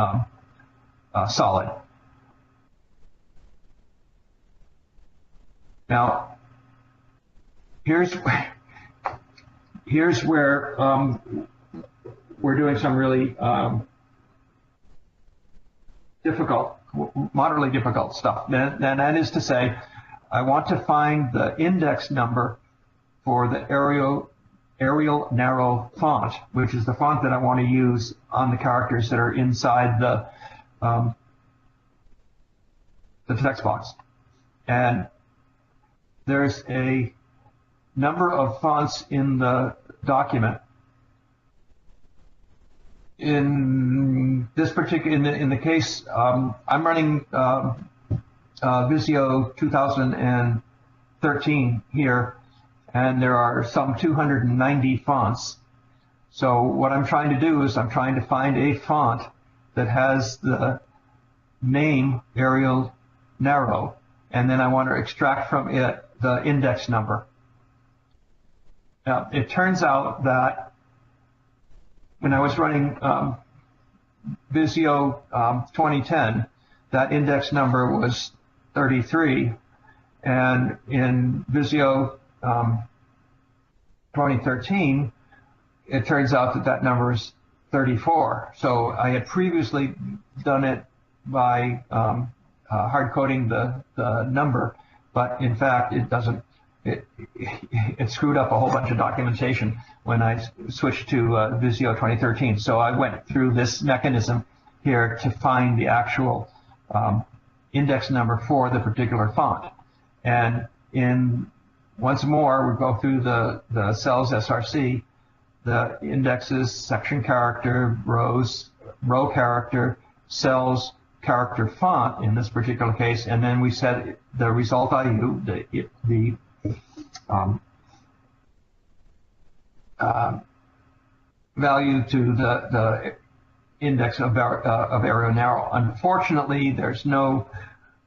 solid. Now, here's where we're doing some really moderately difficult stuff. And that is to say, I want to find the index number for the Arial narrow font, which is the font that I want to use on the characters that are inside the text box. And there's a number of fonts in the document. In this particular, in the case, I'm running Visio 2013 here, and there are some 290 fonts. So what I'm trying to do is I'm trying to find a font that has the name Arial narrow, and then I want to extract from it the index number. Now, it turns out that when I was running Visio 2010, that index number was 33, and in Visio 2013, it turns out that that number is 34. So I had previously done it by hard coding the number, but in fact it doesn't. It screwed up a whole bunch of documentation when I switched to Visio 2013. So I went through this mechanism here to find the actual index number for the particular font. And once more, we go through the cells SRC, the indexes, section character, rows, row character, cells, character font in this particular case, and then we set the result IU, the value to the index of Arial narrow. Unfortunately, there's no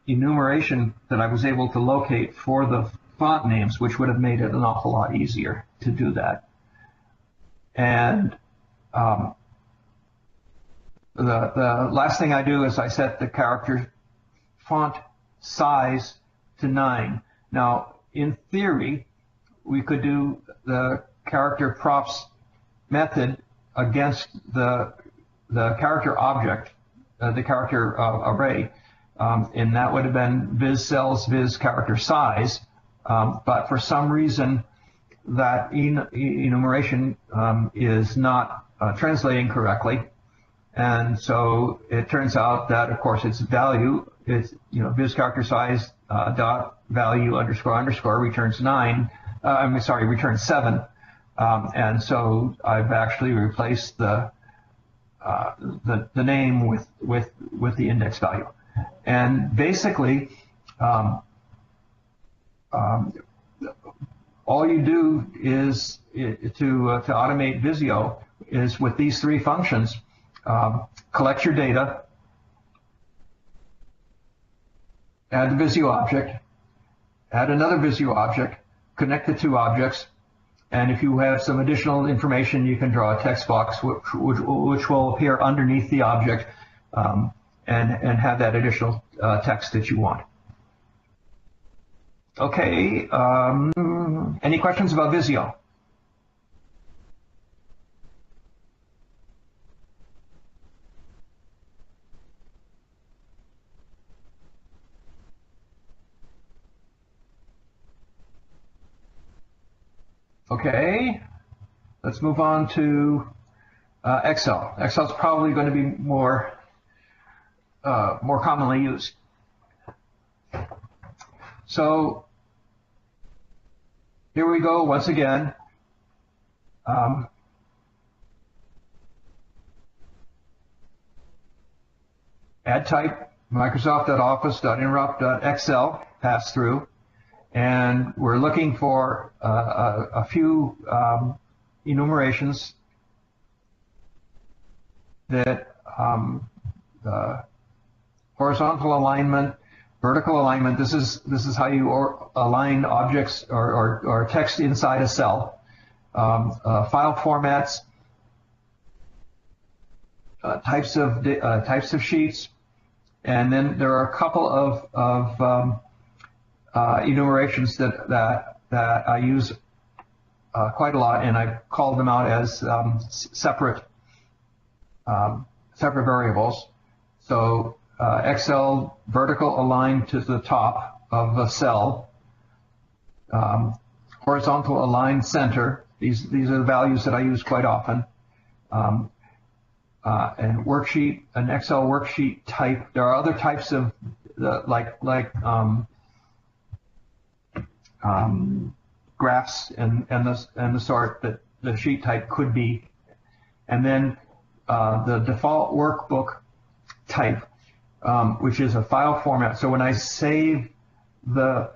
enumeration that I was able to locate for the font names, which would have made it an awful lot easier to do that. And the last thing I do is I set the character font size to 9. Now, in theory, we could do the character props method against the character object, the character array, and that would have been viz cells viz character size. But for some reason, that enumeration is not translating correctly, and so it turns out that, of course, its value is viz character size dot value underscore underscore returns 9. Returns 7, and so I've actually replaced the name with the index value, and basically. All you do is to automate Visio is with these three functions: collect your data, add the Visio object, add another Visio object, connect the two objects, and if you have some additional information, you can draw a text box which will appear underneath the object and have that additional text that you want. Okay, any questions about Visio? Okay, let's move on to Excel. Excel is probably going to be more commonly used. So here we go once again. Add type Microsoft.office.interrupt.excel pass through, and we're looking for a few enumerations that horizontal alignment, vertical alignment. This is how you align objects or text inside a cell. File formats, types of sheets, and then there are a couple of enumerations that I use quite a lot, and I called them out as separate variables. So Excel vertical align to the top of a cell, horizontal align center. These are the values that I use quite often. And worksheet, an Excel worksheet type. There are other types of graphs and the sort that the sheet type could be. And then the default workbook type, which is a file format. So when I save the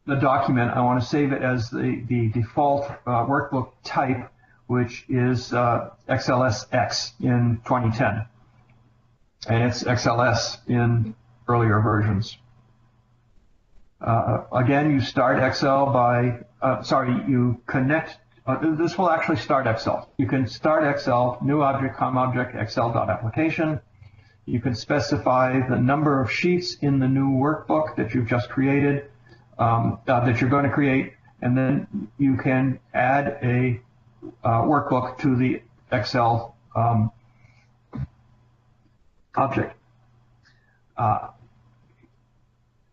document, I want to save it as the default workbook type, which is XLSX in 2010. And it's XLS in earlier versions. Again, you start Excel by, you connect, this will actually start Excel. You can start Excel, new object, com object, Excel.application. You can specify the number of sheets in the new workbook that you've just created, that you're going to create, and then you can add a workbook to the Excel object.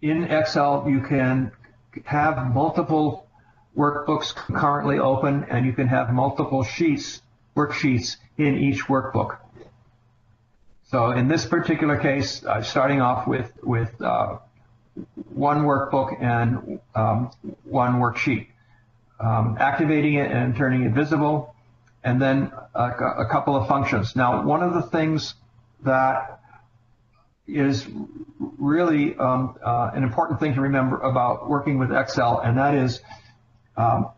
In Excel, you can have multiple workbooks currently open, and you can have multiple worksheets in each workbook. So in this particular case, starting off with one workbook and one worksheet. Activating it and turning it visible, and then a couple of functions. Now, one of the things that is really an important thing to remember about working with Excel, and that is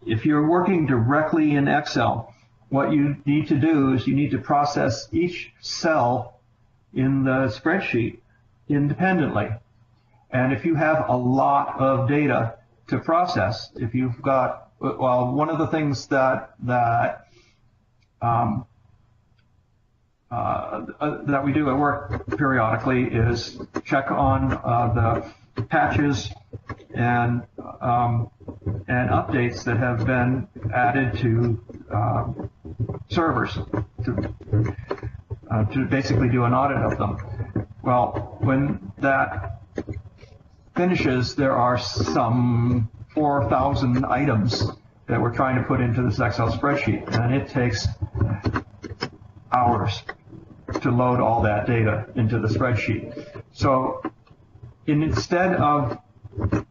if you're working directly in Excel, what you need to do is you need to process each cell in the spreadsheet independently. And if you have a lot of data to process, if you've got, well, one of the things that we do at work periodically is check on the patches and updates that have been added to servers to basically do an audit of them. Well, when that finishes, there are some 4,000 items that we're trying to put into this Excel spreadsheet, and it takes hours to load all that data into the spreadsheet. So instead of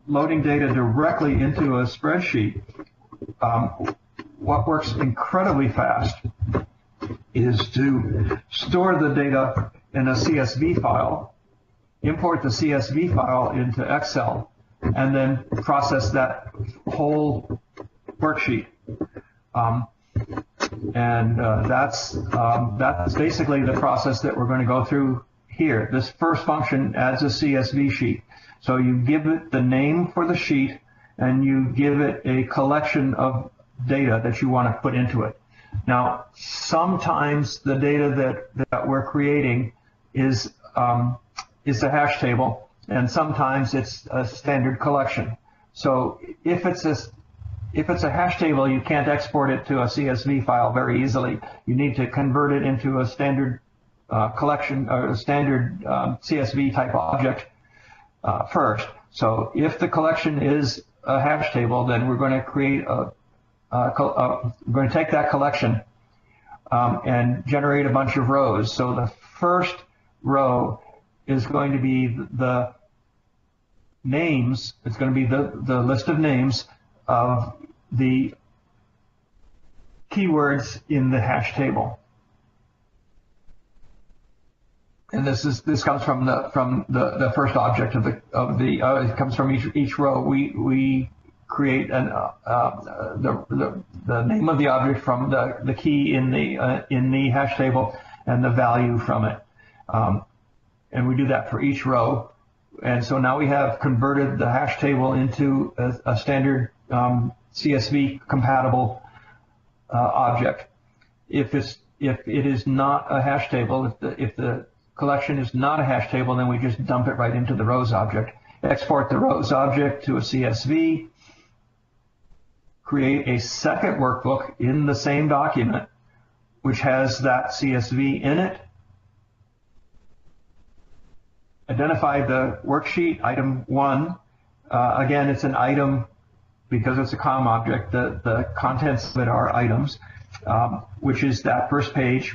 loading data directly into a spreadsheet, what works incredibly fast is to store the data in a CSV file, import the CSV file into Excel, and then process that whole worksheet. That's basically the process that we're going to go through here. This first function adds a CSV sheet. So you give it the name for the sheet, and you give it a collection of data that you want to put into it. Now, sometimes the data that we're creating is a hash table, and sometimes it's a standard collection. So if it's a hash table, you can't export it to a CSV file very easily. You need to convert it into a standard collection or a standard CSV type object first. So if the collection is a hash table, then we're going to create a we're going to take that collection and generate a bunch of rows. So the first row is going to be the names. It's going to be the list of names of the keywords in the hash table. And this comes from the first object of it comes from each row. We create the name of the object from the key in the hash table and the value from it, and we do that for each row. And so now we have converted the hash table into a standard CSV compatible object. If it is not a hash table, if the collection is not a hash table, then we just dump it right into the rows object. Export the rows object to a CSV, create a second workbook in the same document which has that CSV in it, identify the worksheet item 1. Again, it's an item because it's a COM object. The contents of it are items, which is that first page.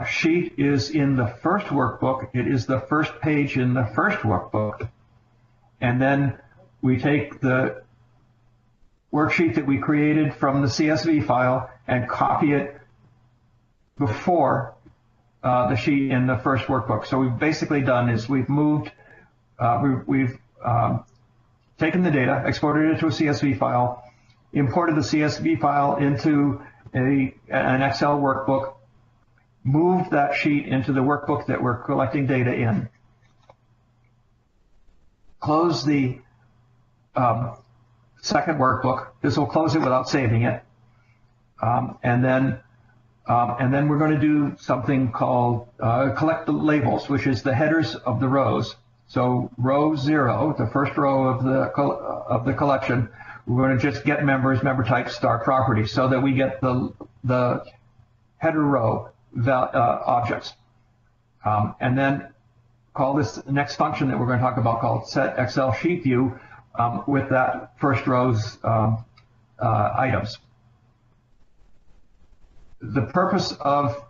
Sheet is in the first workbook. It is the first page in the first workbook. And then we take the worksheet that we created from the CSV file and copy it before the sheet in the first workbook. So we've basically done is we've moved, we've taken the data, exported it to a CSV file, imported the CSV file into an Excel workbook, moved that sheet into the workbook that we're collecting data in, close the second workbook. This will close it without saving it, and then we're going to do something called collect the labels, which is the headers of the rows. So row 0, the first row of the collection, we're going to just get members, member type, star property, so that we get the header row objects, and then call this next function that we're going to talk about called set Excel sheet view with that first row's items. The purpose of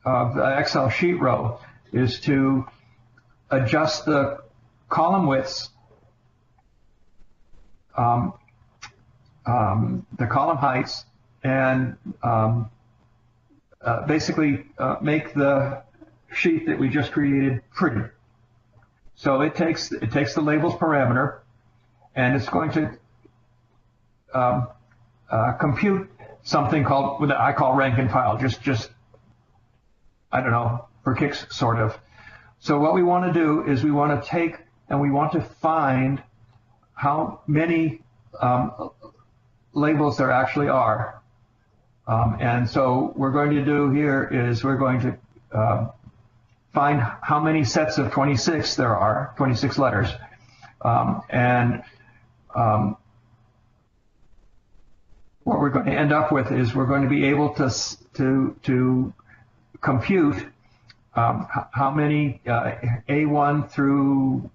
the Excel sheet row is to adjust the column widths, the column heights, and basically make the sheet that we just created pretty. So it takes the labels parameter, and it's going to compute something called, that I call rank and file, just I don't know, for kicks, sort of. So what we want to do is we want to take and we want to find how many labels there actually are. And so we're going to do here is we're going to find how many sets of 26 there are, 26 letters. What we're going to end up with is we're going to be able to compute how many A1 through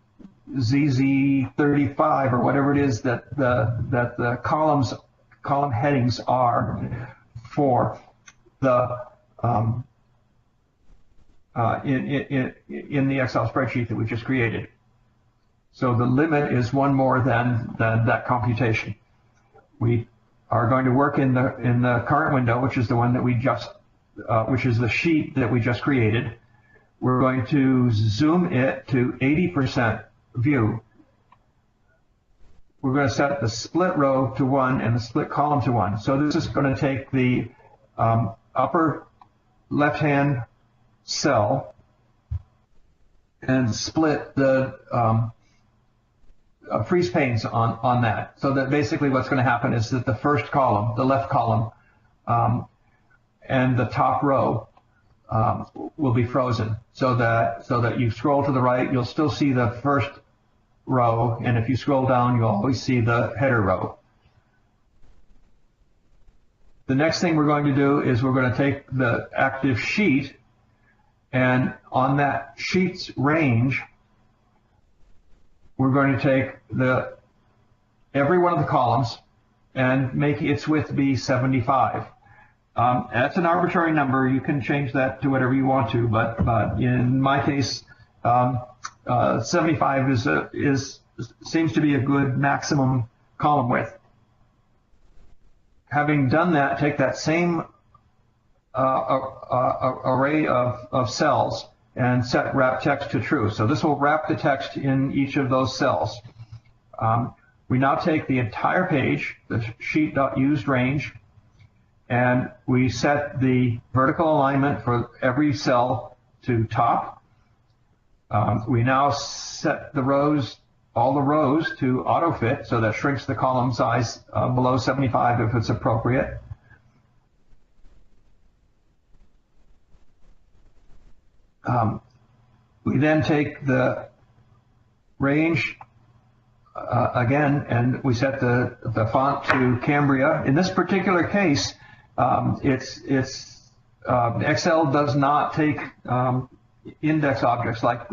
ZZ35 or whatever it is that the column headings are for the in the Excel spreadsheet that we just created. So the limit is one more than that computation. We are going to work in the current window, which is the one that we just which is the sheet that we just created. We're going to zoom it to 80% view. We're going to set the split row to 1 and the split column to 1. So this is going to take the upper left-hand cell and split the freeze panes on that. So that basically what's going to happen is that the first column, the left column, and the top row will be frozen, so that you scroll to the right, you'll still see the first row, and if you scroll down, you'll always see the header row. The next thing we're going to do is we're going to take the active sheet, and on that sheet's range, we're going to take every one of the columns and make its width be 75. That's an arbitrary number. You can change that to whatever you want to, but in my case, 75 seems to be a good maximum column width. Having done that, take that same array of cells and set wrap text to true. So this will wrap the text in each of those cells. We now take the entire page, the sheet.used range, and we set the vertical alignment for every cell to top. We now set the rows, all the rows, to auto-fit, so that shrinks the column size below 75 if it's appropriate. We then take the range again, and we set the font to Cambria. In this particular case, Excel does not take index objects like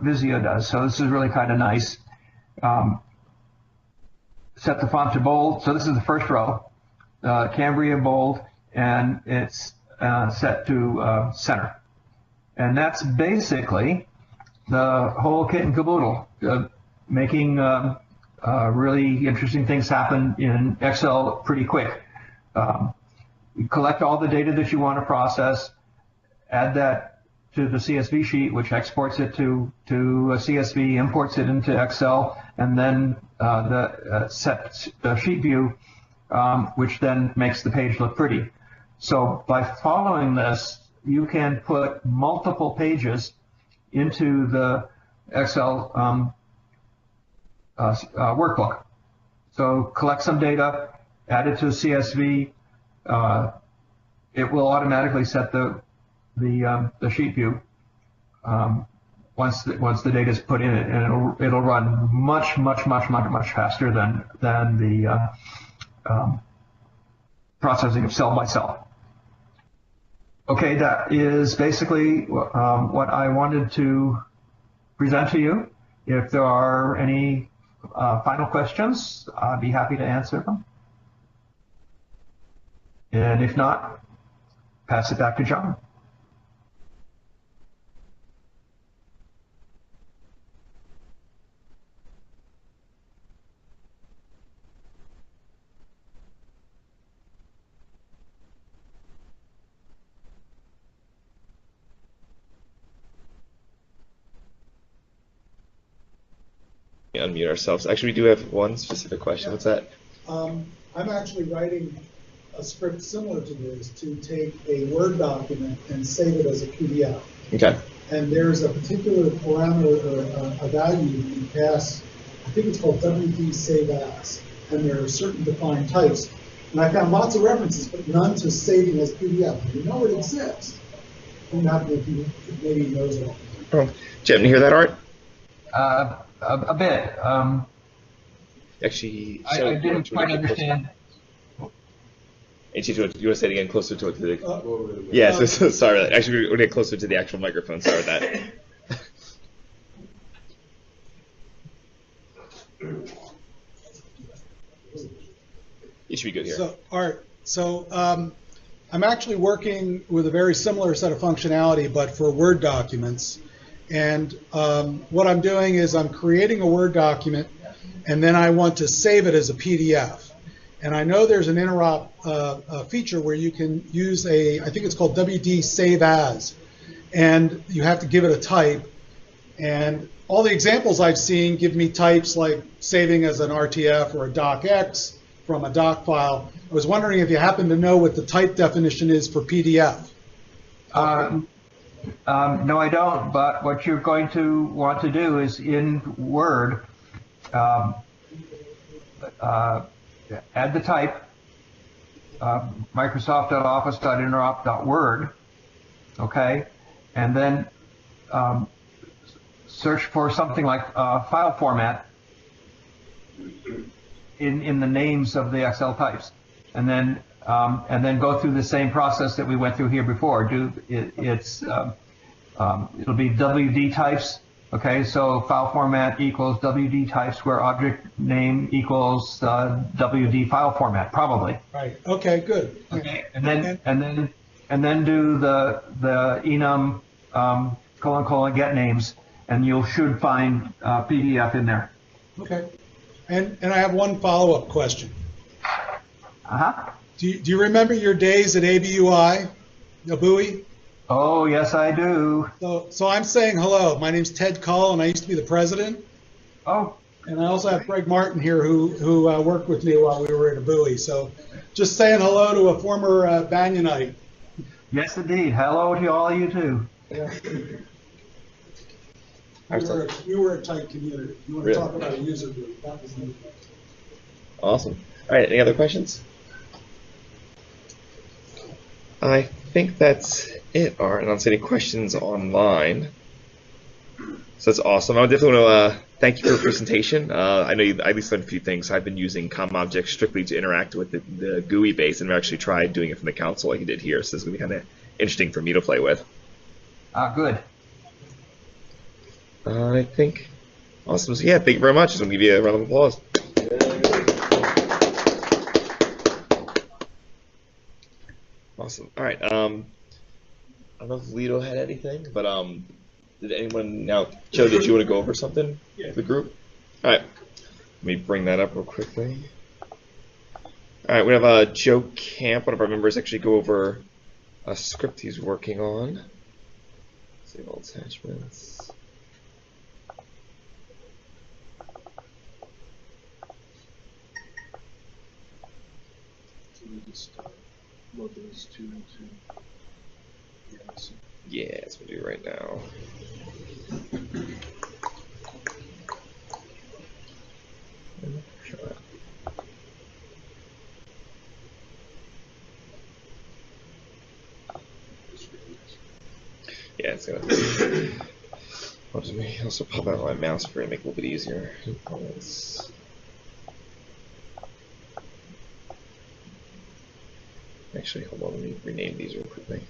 Visio does, so this is really kind of nice. Set the font to bold. So this is the first row, Cambria bold, and it's set to center. And that's basically the whole kit and caboodle, making really interesting things happen in Excel pretty quick. You collect all the data that you want to process, add that to the CSV sheet, which exports it to a CSV, imports it into Excel, and then set the sheet view, which then makes the page look pretty. So by following this, you can put multiple pages into the Excel workbook. So collect some data, add it to the CSV. It will automatically set the sheet view once the data is put in it, and it'll run much faster than the processing of cell by cell. Okay, that is basically what I wanted to present to you. If there are any final questions, I'd be happy to answer them. And if not, pass it back to John. Unmute ourselves. Actually, we do have one specific question. What's that? I'm actually writing a script similar to this to take a Word document and save it as a PDF. Okay. And there's a particular parameter or a value you can pass. I think it's called WD Save As, and there are certain defined types. And I found lots of references, but none to saving as PDF. You know it exists. I'm happy if you maybe knows it all. Oh, do you happen to hear that, Art? A bit. Actually, I didn't quite understand. And you want to say it again, closer to the. Yeah, so sorry. Actually, we're going to get closer to the actual microphone. Sorry about that. It should be good here. So, Art, I'm actually working with a very similar set of functionality, but for Word documents. And what I'm doing is I'm creating a Word document, and then I want to save it as a PDF. And I know there's an interop feature where you can use I think it's called WD Save As, and you have to give it a type. And all the examples I've seen give me types like saving as an RTF or a docx from a doc file. I was wondering if you happen to know what the type definition is for PDF. No, I don't, but what you're going to want to do is in Word, add the type, Microsoft.office.interop.word, okay, and then search for something like file format in the names of the Excel types, and then go through the same process that we went through here before. It'll be WD types Okay, so file format equals WD type square object name equals WD file format, probably. Right. Okay, good. Okay, and then do the enum colon get names, and you should find PDF in there. Okay. And I have one follow-up question. Uh-huh. Do you remember your days at ABUI, Abui? Oh, yes, I do. So I'm saying hello. My name's Ted Cull, and I used to be the president. Oh. And I also have Greg Martin here, who worked with me while we were at Abui. So just saying hello to a former Banyanite. Yes, indeed. Hello to all of you, too. Yeah. We were a tight community. You want to talk about a user group? That was me. Awesome. All right, any other questions? I think that's it, Art. I don't see any questions online. So that's awesome. I definitely want to thank you for your presentation. I know you at least learned a few things. I've been using common objects strictly to interact with the GUI base, and I've actually tried doing it from the console like you did here, so this is going to be kind of interesting for me to play with. Good. I think awesome. So yeah, thank you very much. I'm going to give you a round of applause. Awesome. All right. I don't know if Lido had anything, but did anyone now? Joe, did you want to go over something with the group? All right. Let me bring that up real quickly. All right. We have Joe Camp, one of our members, actually go over a script he's working on. Save all attachments. Load those two into yeah, that's what we do right now. Yeah, it's gonna. Let me also pop out my mouse for it, make it a little bit easier. Actually, hold on, let me rename these real quickly.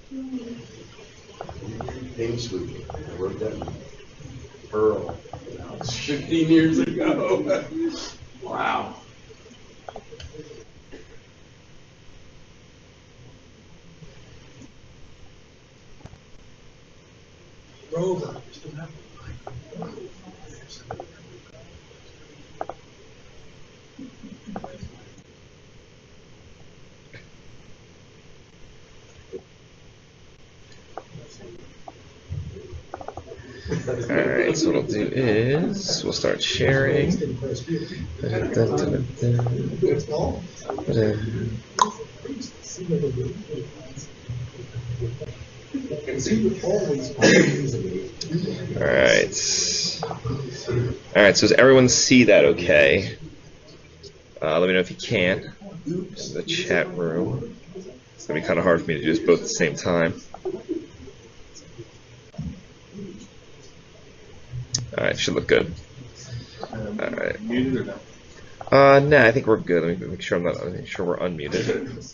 Name sweeping. I wrote that in Perl. That was 15 years ago. Wow. Rover. Alright, so what I'll do is we'll start sharing. Alright. Alright, so does everyone see that okay? Let me know if you can. In the chat room. It's going to be kind of hard for me to do this both at the same time. Alright, should look good. Alright. Muted or no? Nah, I think we're good. Let me make sure we're unmuted.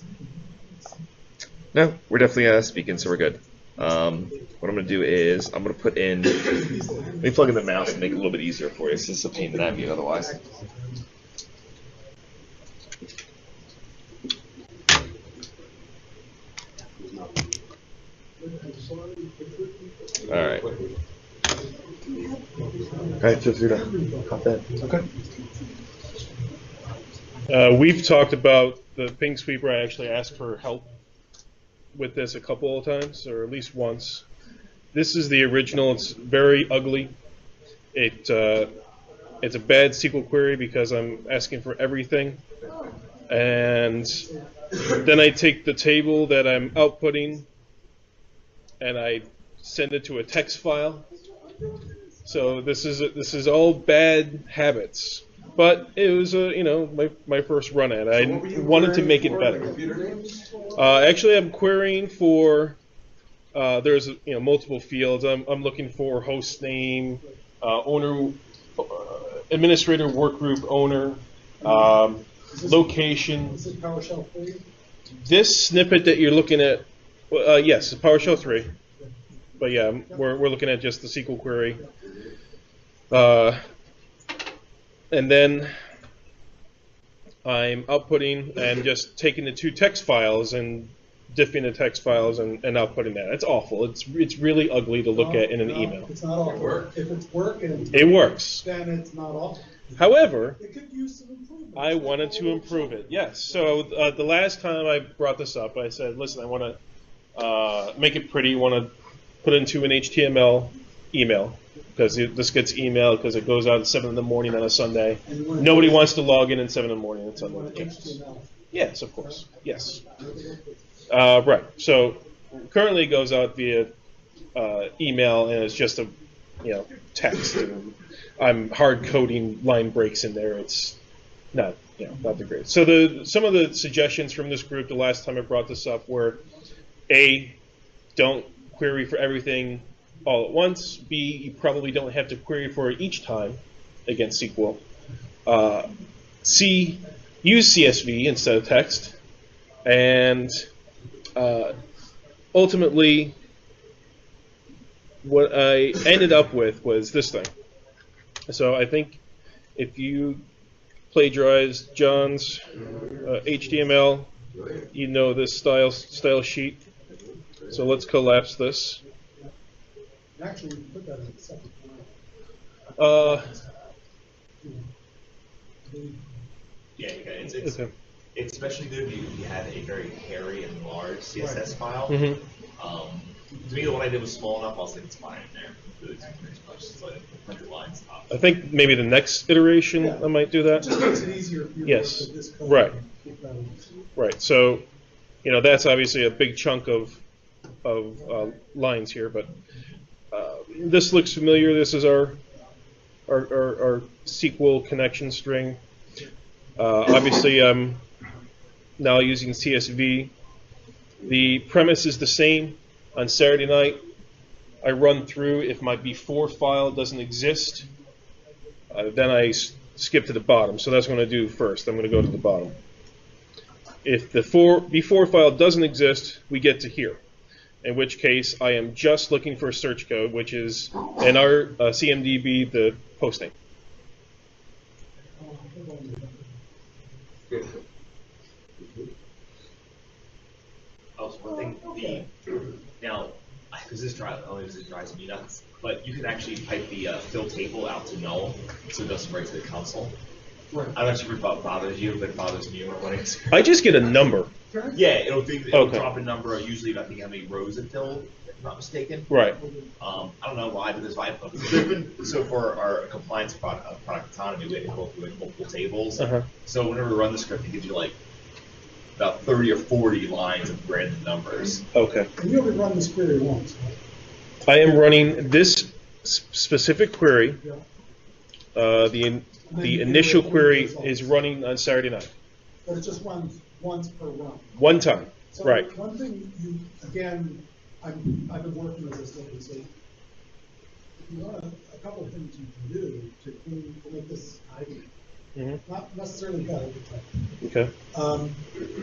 No, we're definitely speaking, so we're good. What I'm going to do is I'm going to put in. Let me plug in the mouse and make it a little bit easier for you. It's just a pain to navigate otherwise. Alright. Alright, feel free to hop that. Okay. We've talked about the ping sweeper. I actually asked for help with this a couple of times, or at least once. This is the original. It's very ugly. It's a bad SQL query because I'm asking for everything. And then I take the table that I'm outputting and I send it to a text file. So this is all bad habits. But it was my first run at it. I wanted to make it better. Actually, I'm querying for there's multiple fields. I'm looking for host name, owner, administrator, workgroup owner, location. Is it PowerShell 3? This snippet that you're looking at, yes, it's PowerShell 3. But yeah, we're looking at just the SQL query. Uh, and then I'm outputting and just taking the two text files and diffing the text files and outputting that. It's awful. It's really ugly to look at in an email. It's not awful. If it's working, it works. Then it's not awful. However, it could use some improvement. I wanted to improve it. Yes. So the last time I brought this up, I said, listen, I want to make it pretty. Want to put it into an HTML email because this gets emailed because it goes out at 7 in the morning on a Sunday. Nobody wants to log in at 7 in the morning on Sunday. Yes, of course. Yes. Right. So currently it goes out via email and it's just a text. And I'm hard coding line breaks in there. It's not the greatest. So some of the suggestions from this group the last time I brought this up were A, don't query for everything all at once. B, you probably don't have to query for it each time against SQL. C, use CSV instead of text. And ultimately, what I ended up with was this thing. So I think if you plagiarize John's HTML, you know this style sheet. So let's collapse this. Actually, put that in a separate file. Yeah, it's especially good if you have a very hairy and large CSS file. To me, the one I did was small enough. I was like, it's fine in there. Really too much, so I didn't print the lines top. I think maybe the next iteration I might do that. It just makes it easier for you to yes. work with this code. Right. Right. So, that's obviously a big chunk of lines here, but this looks familiar. This is our SQL connection string. Obviously, I'm now using CSV. The premise is the same. On Saturday night, I run through. If my before file doesn't exist, then I skip to the bottom. So that's what I'm going to do first. I'm going to go to the bottom. If the before file doesn't exist, we get to here. In which case, I am just looking for a search code, which is in our CMDB, the posting. Also, one thing, now, because this drives me nuts, but you can actually type the fill table out to null, so it doesn't write to the console. Right. I'm not sure if it bothers you, but it bothers me when I'm running. I just get a number. Yeah, it'll drop a number, usually about how many rows it filled, if I'm not mistaken. Right. I don't know why, but there's so for our compliance product autonomy, we had to go through multiple tables. So whenever we run the script, it gives you about 30 or 40 lines of random numbers. Okay. And you only run this query once, right? I am running this specific query. The initial query is running on Saturday night. But it just runs once per run. One time, so right. One thing I've been working with this lately, so if you want a couple of things you can do to make this ideal. Not necessarily better, but okay.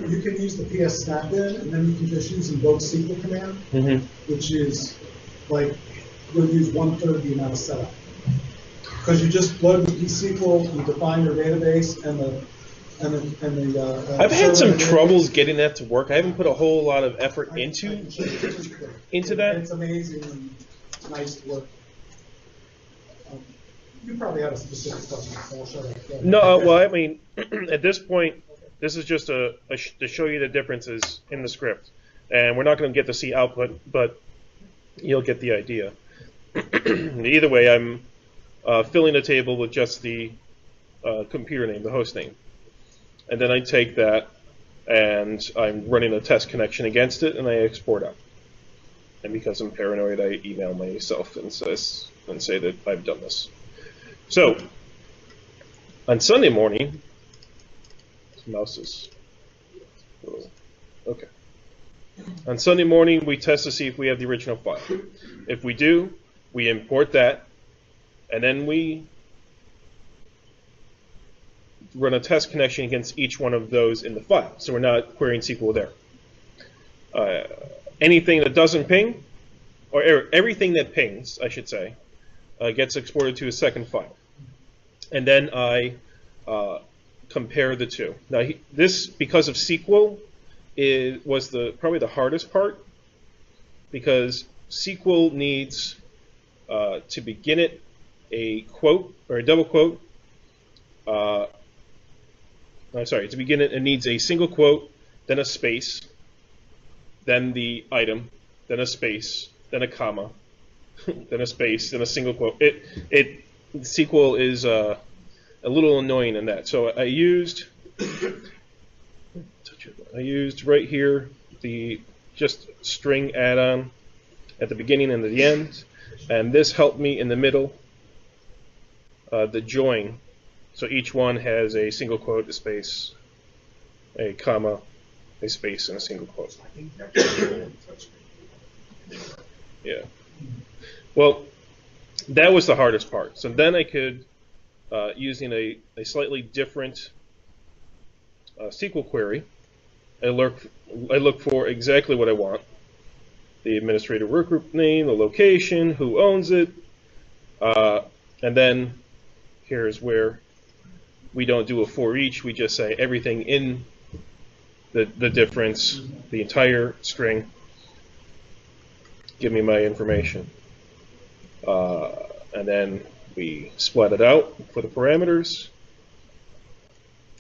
You can use the PS snap-in, and then you can just use invoke SQL command, which is like you'll use 1/3 the amount of setup. Because you just load the SQL, you define your database, and the I've had some troubles getting that to work. I haven't put a whole lot of effort into that. It's amazing and nice to work. You probably have a specific question, so I'll shut up. No, well, I mean, at this point, this is just to show you the differences in the script. And we're not going to get to see output, but you'll get the idea. Either way, I'm filling a table with just the computer name, the host name. And then I take that, and I'm running a test connection against it, and I export out. And because I'm paranoid, I email myself and say that I've done this. So, on Sunday morning, mouse is okay. On Sunday morning, we test to see if we have the original file. If we do, we import that, and then we run a test connection against each one of those in the file. So we're not querying SQL there. Anything that doesn't ping, or everything that pings, I should say, gets exported to a second file. And then I compare the two. Now, this, because of SQL, was probably the hardest part, because SQL needs to begin it a quote or a double quote. I'm sorry, to begin it needs a single quote, then a space, then the item, then a space, then a comma, then a space, then a single quote. SQL is a little annoying in that. So I used right here the just string add-on at the beginning and the end, and this helped me in the middle, the join. So each one has a single quote, a space, a comma, a space, and a single quote. Yeah. Well, that was the hardest part. So then I could, using a slightly different SQL query, I look for exactly what I want: the administrator workgroup name, the location, who owns it, and then here's where we don't do a for each. We just say everything in the difference, the entire string. Give me my information, and then we splat it out for the parameters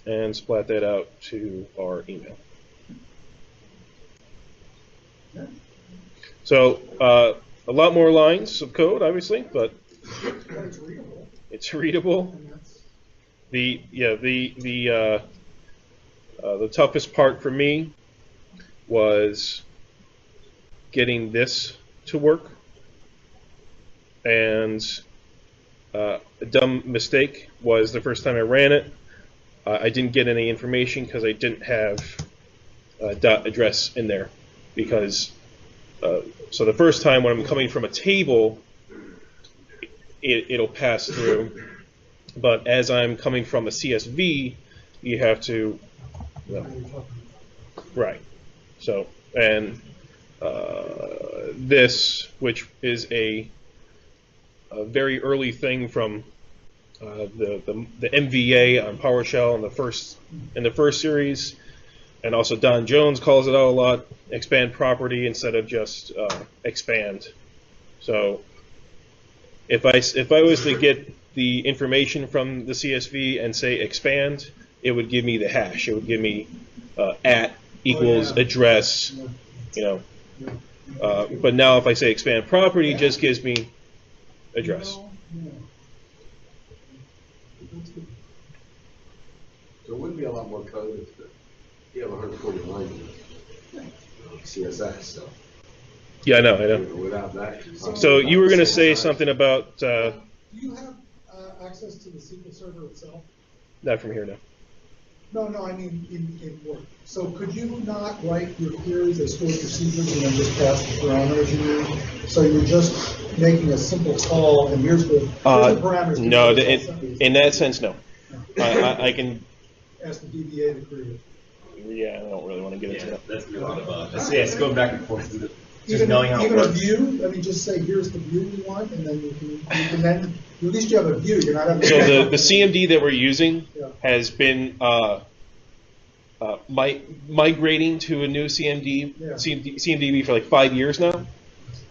and splat that out to our email. So a lot more lines of code, obviously, but It's readable. it's readable. And that's, The toughest part for me was getting this to work, and a dumb mistake was the first time I ran it, I didn't get any information because I didn't have dot address in there, because so the first time when I'm coming from a table, it'll pass through. But as I'm coming from a CSV, you have to, right. So, and this, which is a very early thing from the MVA on PowerShell in the first series, and also Don Jones calls it out a lot: expand property instead of just expand. So, if I was to get the information from the CSV and say expand, it would give me the hash. It would give me at equals address, but now if I say expand property, it just gives me address. So it wouldn't be a lot more code if you have 140 lines of CSS. So Yeah, I know. without that. So you were going to say something about do you have access to the SQL server itself? not from here now. No, I mean in Word. So could you not write your queries as stored procedures and then just pass the parameters you need? So you're just making a simple call, and here's the parameters. No, in that sense, no. I can. Ask the DBA to create it. Yeah, I don't really want to get into that. That's a lot of it's going back and forth. Just Even knowing how it a works. view, I mean, just say, here's the view we want, and then you can then, at least you have a view, you're not having. So the CMD that we're using Yeah. has been migrating to a new CMDB for like 5 years now,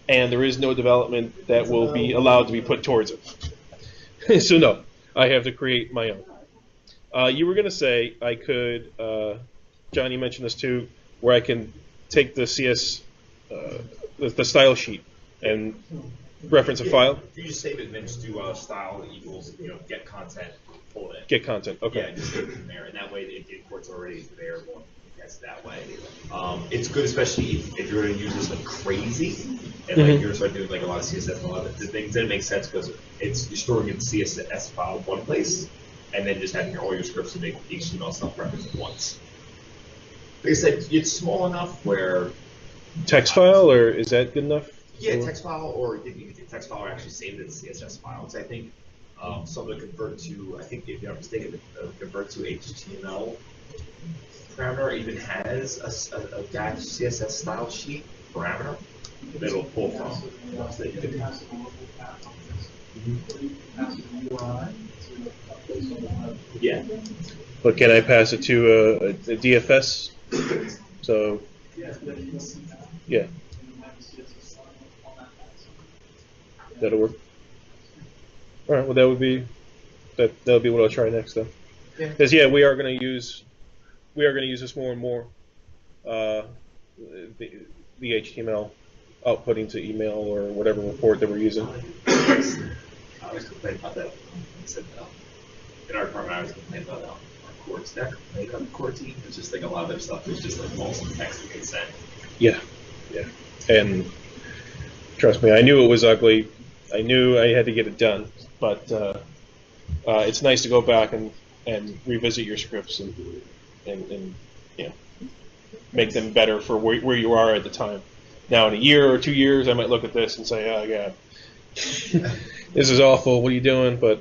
and there is no development that will be allowed to be put towards it. So no, I have to create my own. You were going to say I could, John, you mentioned this too, where I can take the the style sheet and reference a file. You just save it and then just do style equals get content, pull it in. Get content. Okay. Yeah, just save it from there, and that way the import's already there. That's that way. It's good, especially if you're going to use this like crazy, and like you're starting doing like a lot of CSS and a lot of the things. Then it makes sense because you're storing in the CSS file in one place, and then just having all your scripts to make HTML stuff represent once. Like I said, it's small enough where Text file, or is that good enough? yeah, text file, or you can take text file or actually save it as CSS files. I think some of it convert to, I think if you're not mistaken, convert to HTML parameter even has a dash CSS style sheet parameter that it'll pull from. So that you can, Yeah. But can I pass it to a DFS? So, yeah, that'll work. All right. Well, that'll be what I'll try next then. Because we are going to use this more and more. The HTML outputting to email or whatever report that we're using. I always complain about that. I said, in our department, I always complain about our core staff, make up the core team. It's just like a lot of their stuff is just like false text that gets sent. Yeah, and trust me, I knew it was ugly. I knew I had to get it done, but it's nice to go back and revisit your scripts and make them better for where you are at the time. Now, in a year or 2 years, I might look at this and say, "Oh God, this is awful. What are you doing?" But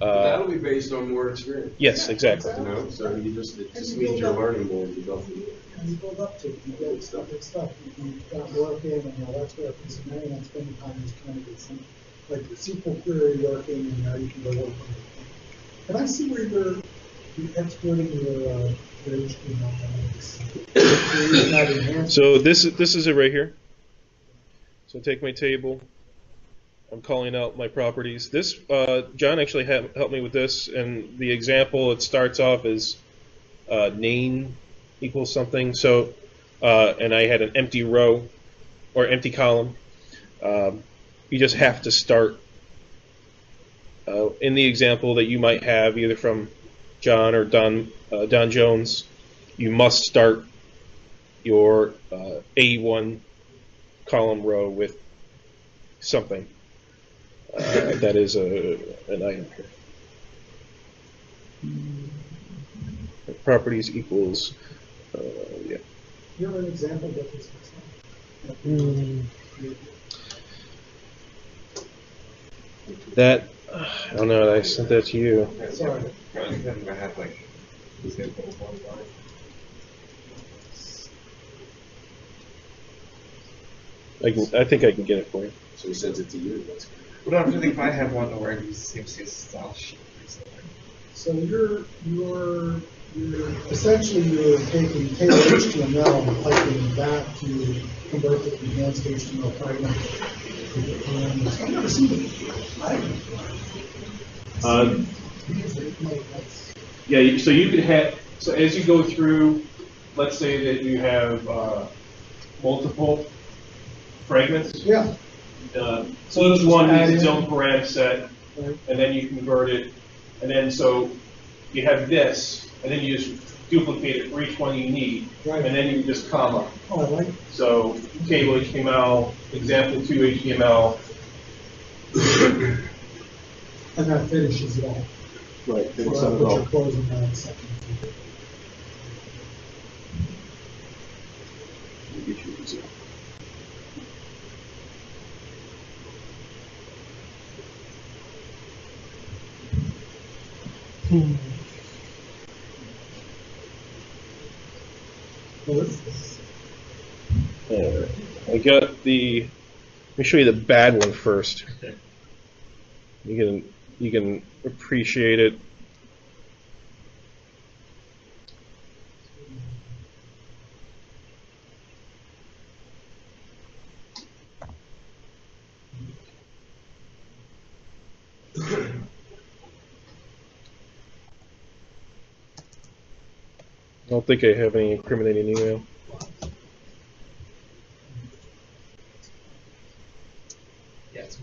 that'll be based on more experience. Yes, exactly. You know, so it just means you're learning more. You go through. And you build up to it. You get stuff. You've got working, and that's where a piece of money and spending time is trying to get some, like the SQL query working, and now you can go work on it. Can I see where you're exporting your HTML? So this is it right here. So take my table. I'm calling out my properties. This John actually helped me with this, and the example it starts off as name equals something. So and I had an empty row or empty column. You just have to start in the example that you might have either from John or Don Jones. You must start your A1 column row with something that is an item here. Properties equals, yeah. You have an example of this? That, I don't know, I sent that to you. Sorry. I think I can get it for you. So he sends it to you. That's good. Well, I'm thinking if I have one where I use the same style sheet or something. So you're essentially you're taking table HTML and piping that to convert it to enhanced HTML fragment. I've never seen it. Yeah, so you could have, so as you go through, let's say that you have multiple fragments. Yeah. So each one needs its own param set, right. And then you convert it, and then so you have this, and then you just duplicate it for each one you need, right. And then you just comma. Oh, I like it. So table HTML, example 2 HTML. And that finishes it all. Right, finishes it all. You're closing that section. I got the. Let me show you the bad one first. You can appreciate it. I don't think I have any incriminating email. Yeah, it's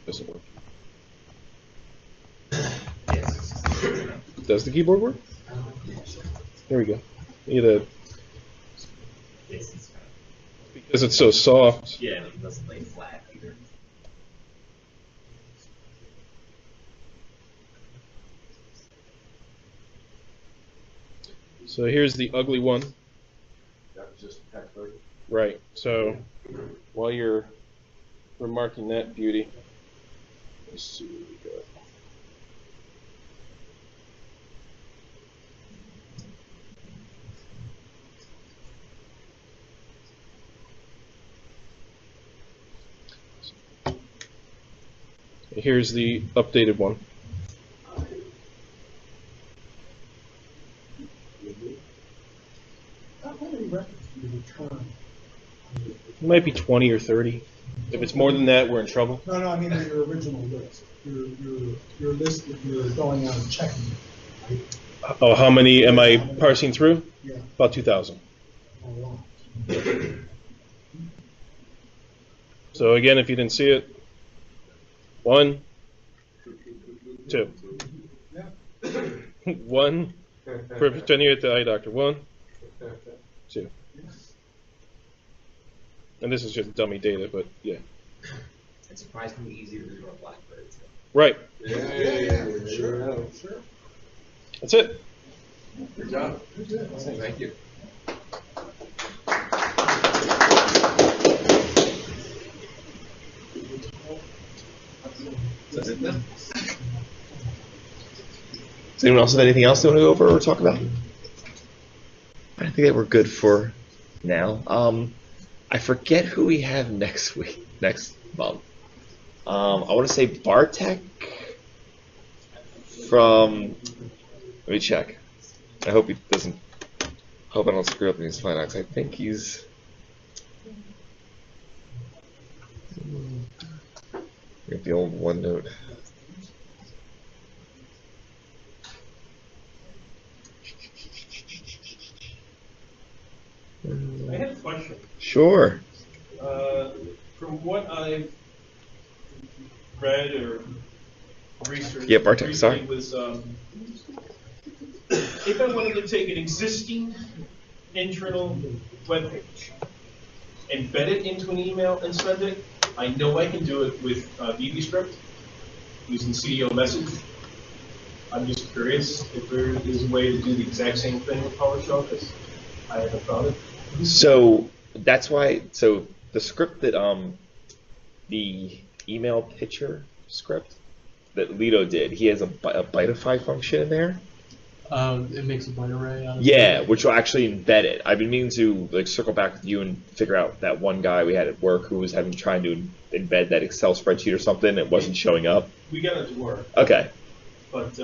Doesn't work. Does the keyboard work? There we go. You need a. Because it's so soft. Yeah, it doesn't lay flat either. So here's the ugly one. That was just a text version. Right. So while you're remarking that beauty, Let's see what we got. Here's the updated one. How many records do you return? It might be 20 or 30. If it's more than that, we're in trouble. No, I mean in your original list. Your list that you're going out and checking. Right? Oh, how many am I parsing through? Yeah. About 2,000. A lot. So again, if you didn't see it, 1, 2. Yeah. 1, for pretend you're at the eye doctor. 1, 2. And this is just dummy data, but yeah. It's surprisingly easy to read on Blackberry. Too. Right. Yeah. Sure. That's it. Good job. Thank you. That's it then. Does anyone else have anything else they want to go over or talk about? I think that we're good for now. I forget who we have next month. I want to say Bartek from. Let me check. I hope he doesn't. Hope I don't screw up these finance. I think he's. Get the old OneNote. I have a question. Sure. From what I've read or researched, Yeah, Bartek, sorry. was if I wanted to take an existing internal web page, embed it into an email and send it, I know I can do it with VBScript using CDO message. I'm just curious if there is a way to do the exact same thing with PowerShell, because I haven't found it. So that's why. So the script that the email pitcher script that Lito did, he has a Byteify function in there. It makes a byte array out of Yeah, which will actually embed it. I've been meaning to like circle back with you and figure out that one guy we had at work who was trying to embed that Excel spreadsheet or something. It wasn't showing up. We got it to work, Okay. but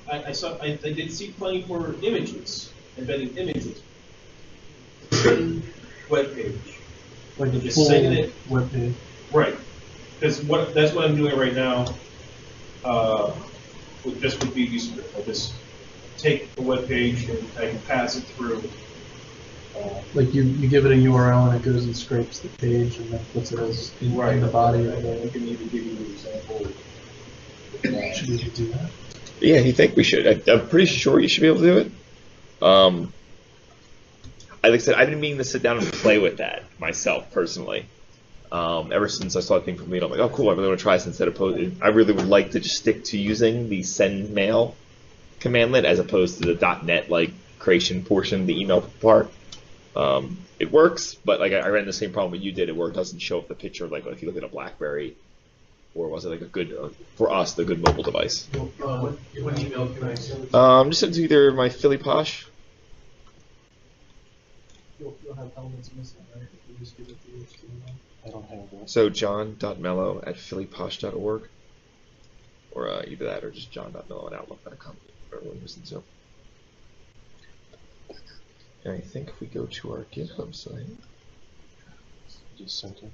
I did see plenty for images, embedding images. Web page. like a Just full send it. web page. Right. Because that's what I'm doing right now. With VBScript, I just take the web page and I can pass it through. Like you give it a URL and it goes and scrapes the page and then puts it as in the body of I the. can even give you an example. Should we do that? Yeah, you think we should? I'm pretty sure you should be able to do it. Like I said, I've been meaning to sit down and play with that myself personally. Ever since I saw the thing from Lito, I'm like, oh cool, I really want to try this instead of I really would like to just stick to using the send mail commandlet as opposed to the .NET like creation portion, the email part. It works, but like I ran the same problem that you did, where it doesn't show up the picture like if you look at a BlackBerry, or was it like a good for us the good mobile device? What email can I send? Just send it to either my PhillyPoSH. You'll have elements missing, right? If you just give it the HTML. I don't have that. So john.mello@phillyposh.org, or either that or just john.mello@outlook.com, everyone listens to. And I think if we go to our GitHub site, Just sent it.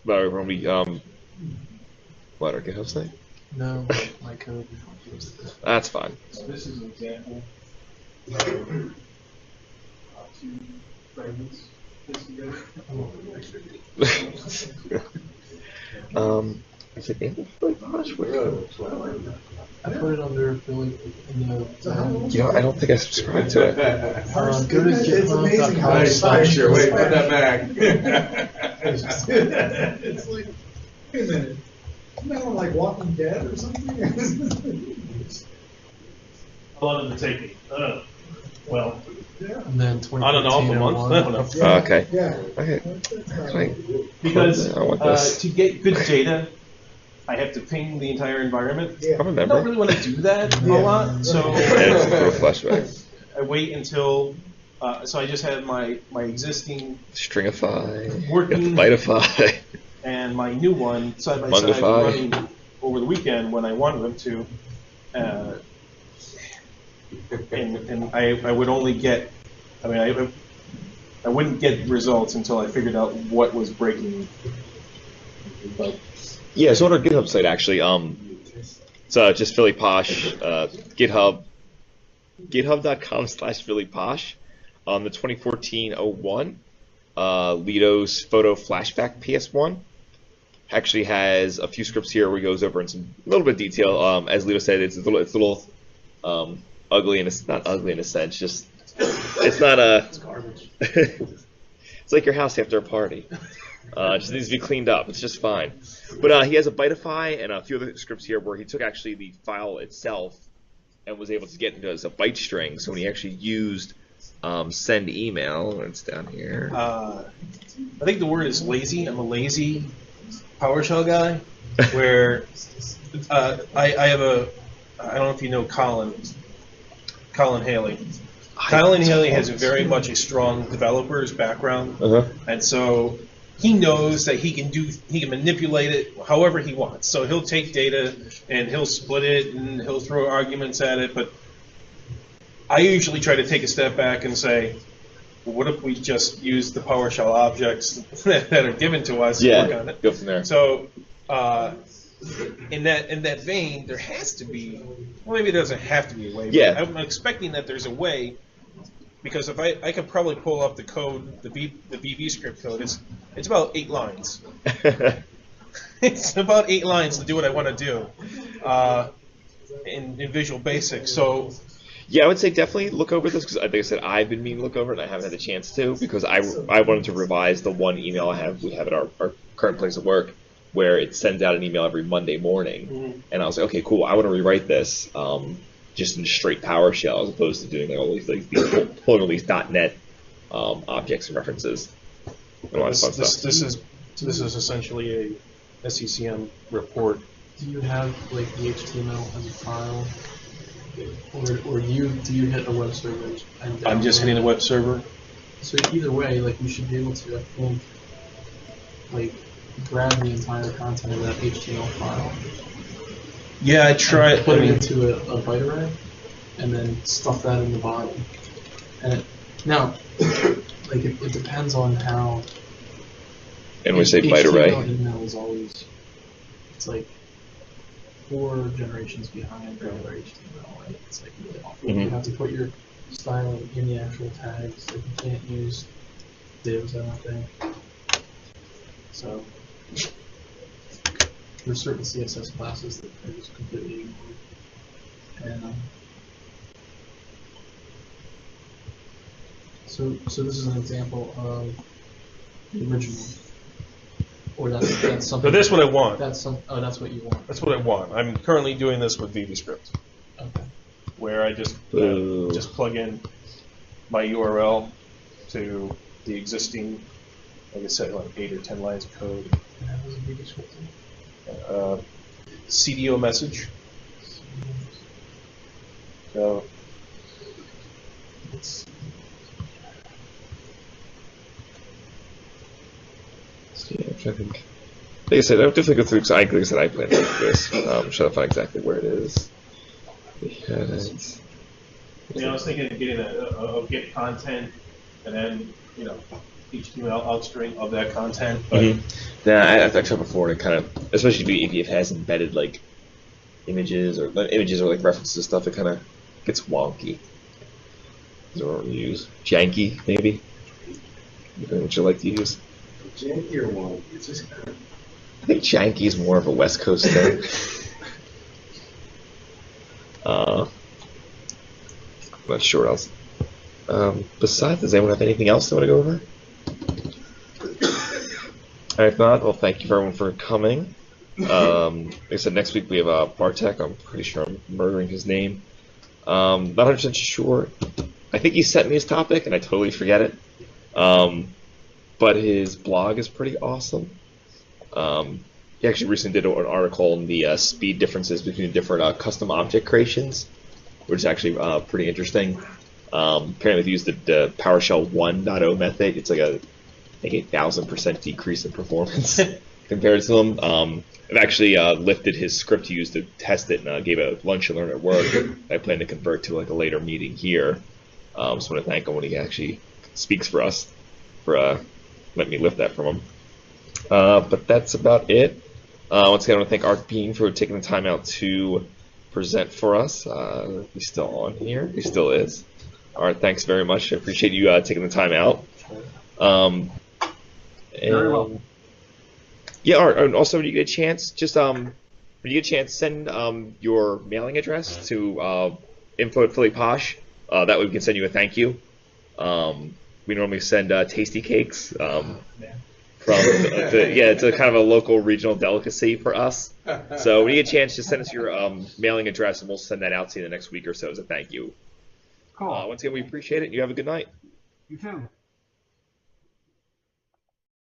but when we what, our GitHub site? No, my code. That's fine. So this is an example of two fragments put together. Is it in PhillyPosh? I put it under Philly in the. I don't think I subscribed to it. Go to Nice, sure. Wait, put that back. It's like, wait a minute. Isn't that on like Walking Dead or something? How long did it take me? Well, And then I don't know, a 2015 month? one. I don't know. Yeah. Okay. Yeah. Okay. Because I want this. to get good data, I have to ping the entire environment. Yeah. I I don't remember. really want to do that a Yeah. lot, so And it's a little flashback. I wait until. So I just have my existing Stringify. Working- Byteify. and my new one side by side Mundify. running over the weekend when I wanted them to. And I would only get, I mean, I wouldn't get results until I figured out what was breaking. But Yeah, so on our GitHub site actually, it's just PhillyPoSH, GitHub, github.com/PhillyPoSH, on the 2014-01, Lido's photo flashback PS1 actually has a few scripts here where he goes over in some little bit of detail. As Lido said, it's a little ugly, and it's not ugly in a sense. Just it's not a. It's garbage. It's like your house after a party. It just needs to be cleaned up. It's just fine. But he has a Byteify and a few other scripts here where he took actually the file itself and was able to get into it as a byte string. So when he actually used send email, it's down here. I think the word is lazy. I'm a lazy PowerShell guy. Where I have a, I don't know if you know Colin Haley. Colin Haley has very much a strong developer's background, and so he knows that he can manipulate it however he wants. So he'll take data and he'll split it and he'll throw arguments at it. But I usually try to take a step back and say, well, what if we just use the PowerShell objects that are given to us and work on it? Go from there. So in that vein, there has to be. Well, maybe there doesn't have to be a way. Yeah. But I'm expecting that there's a way, because if I could probably pull up the code, the VB script code. It's about 8 lines. It's about 8 lines to do what I want to do in Visual Basic. So. Yeah, I would say definitely look over this because, like I said, I've been meaning to look over it and I haven't had the chance to because I wanted to revise the one email we have at our current place of work where it sends out an email every Monday morning, and I was like, okay, cool, I want to rewrite this just in straight PowerShell as opposed to doing like all these pulling all these .NET objects and references. And all that fun stuff. This is essentially a SCCM report. Do you have like the HTML as a file, or do you hit a web server? And I'm just hitting the web server. So either way, like you should be able to, I think, like grab the entire content of that HTML file. Yeah, I tried. Put it into a byte array, and then stuff that in the body. And now, like it depends on how. And we say byte array. Email is always, it's like 4 generations behind regular HTML. Right? It's like really awful. You have to put your styling in the actual tags. Like you can't use divs, I don't think. So there's certain CSS classes that are just completely ignored. And so this is an example of the original. Or that's something. But that's what I want. That's what you want. That's what I want. I'm currently doing this with VBScript, Okay. where I just plug in my URL to the existing, like I said, like 8 or 10 lines of code. And that was a big description. CDO message. So it's Yeah, I'm trying to think. Like I said, I would definitely go through because like I said, I plan to do this. I'm trying to find exactly where it is. We had it. I was thinking of getting a get content and then HTML outstring of that content. But Yeah, I've tried before, and it kind of, especially if it has embedded like images or like references to stuff, it kind of gets wonky. Is that what we use? Janky, maybe. What you like to use? Janky or wonky? It's just kind of. I think janky is more of a West Coast thing. I'm not sure what else. Besides, does anyone have anything else they want to go over? If not, well, thank you for everyone for coming. Like I said, next week we have Bartek. I'm pretty sure I'm murdering his name. Not 100% sure. I think he sent me his topic, and I totally forget it. But his blog is pretty awesome. He actually recently did an article on the speed differences between different custom object creations, which is actually pretty interesting. Apparently, they used the PowerShell 1.0 method. It's like I think 1,000% decrease in performance compared to them. I've actually lifted his script he used to test it and gave a lunch and learn at work. I plan to convert to like a later meeting here. So I want to thank him when he actually speaks for us for letting me lift that from him. But that's about it. Once again, I want to thank Art Beane for taking the time out to present for us. He's still on here. He still is. Art, thanks very much. I appreciate you taking the time out. Very well. Yeah, Art, and also when you get a chance, just when you get a chance, send your mailing address to info@PhillyPoSH. That way we can send you a thank you. We normally send tasty cakes it's a kind of a local regional delicacy for us. So when you get a chance, just send us your mailing address, and we'll send that out to you in the next week or so as a thank you. Cool. Once again, we appreciate it. You have a good night. You too.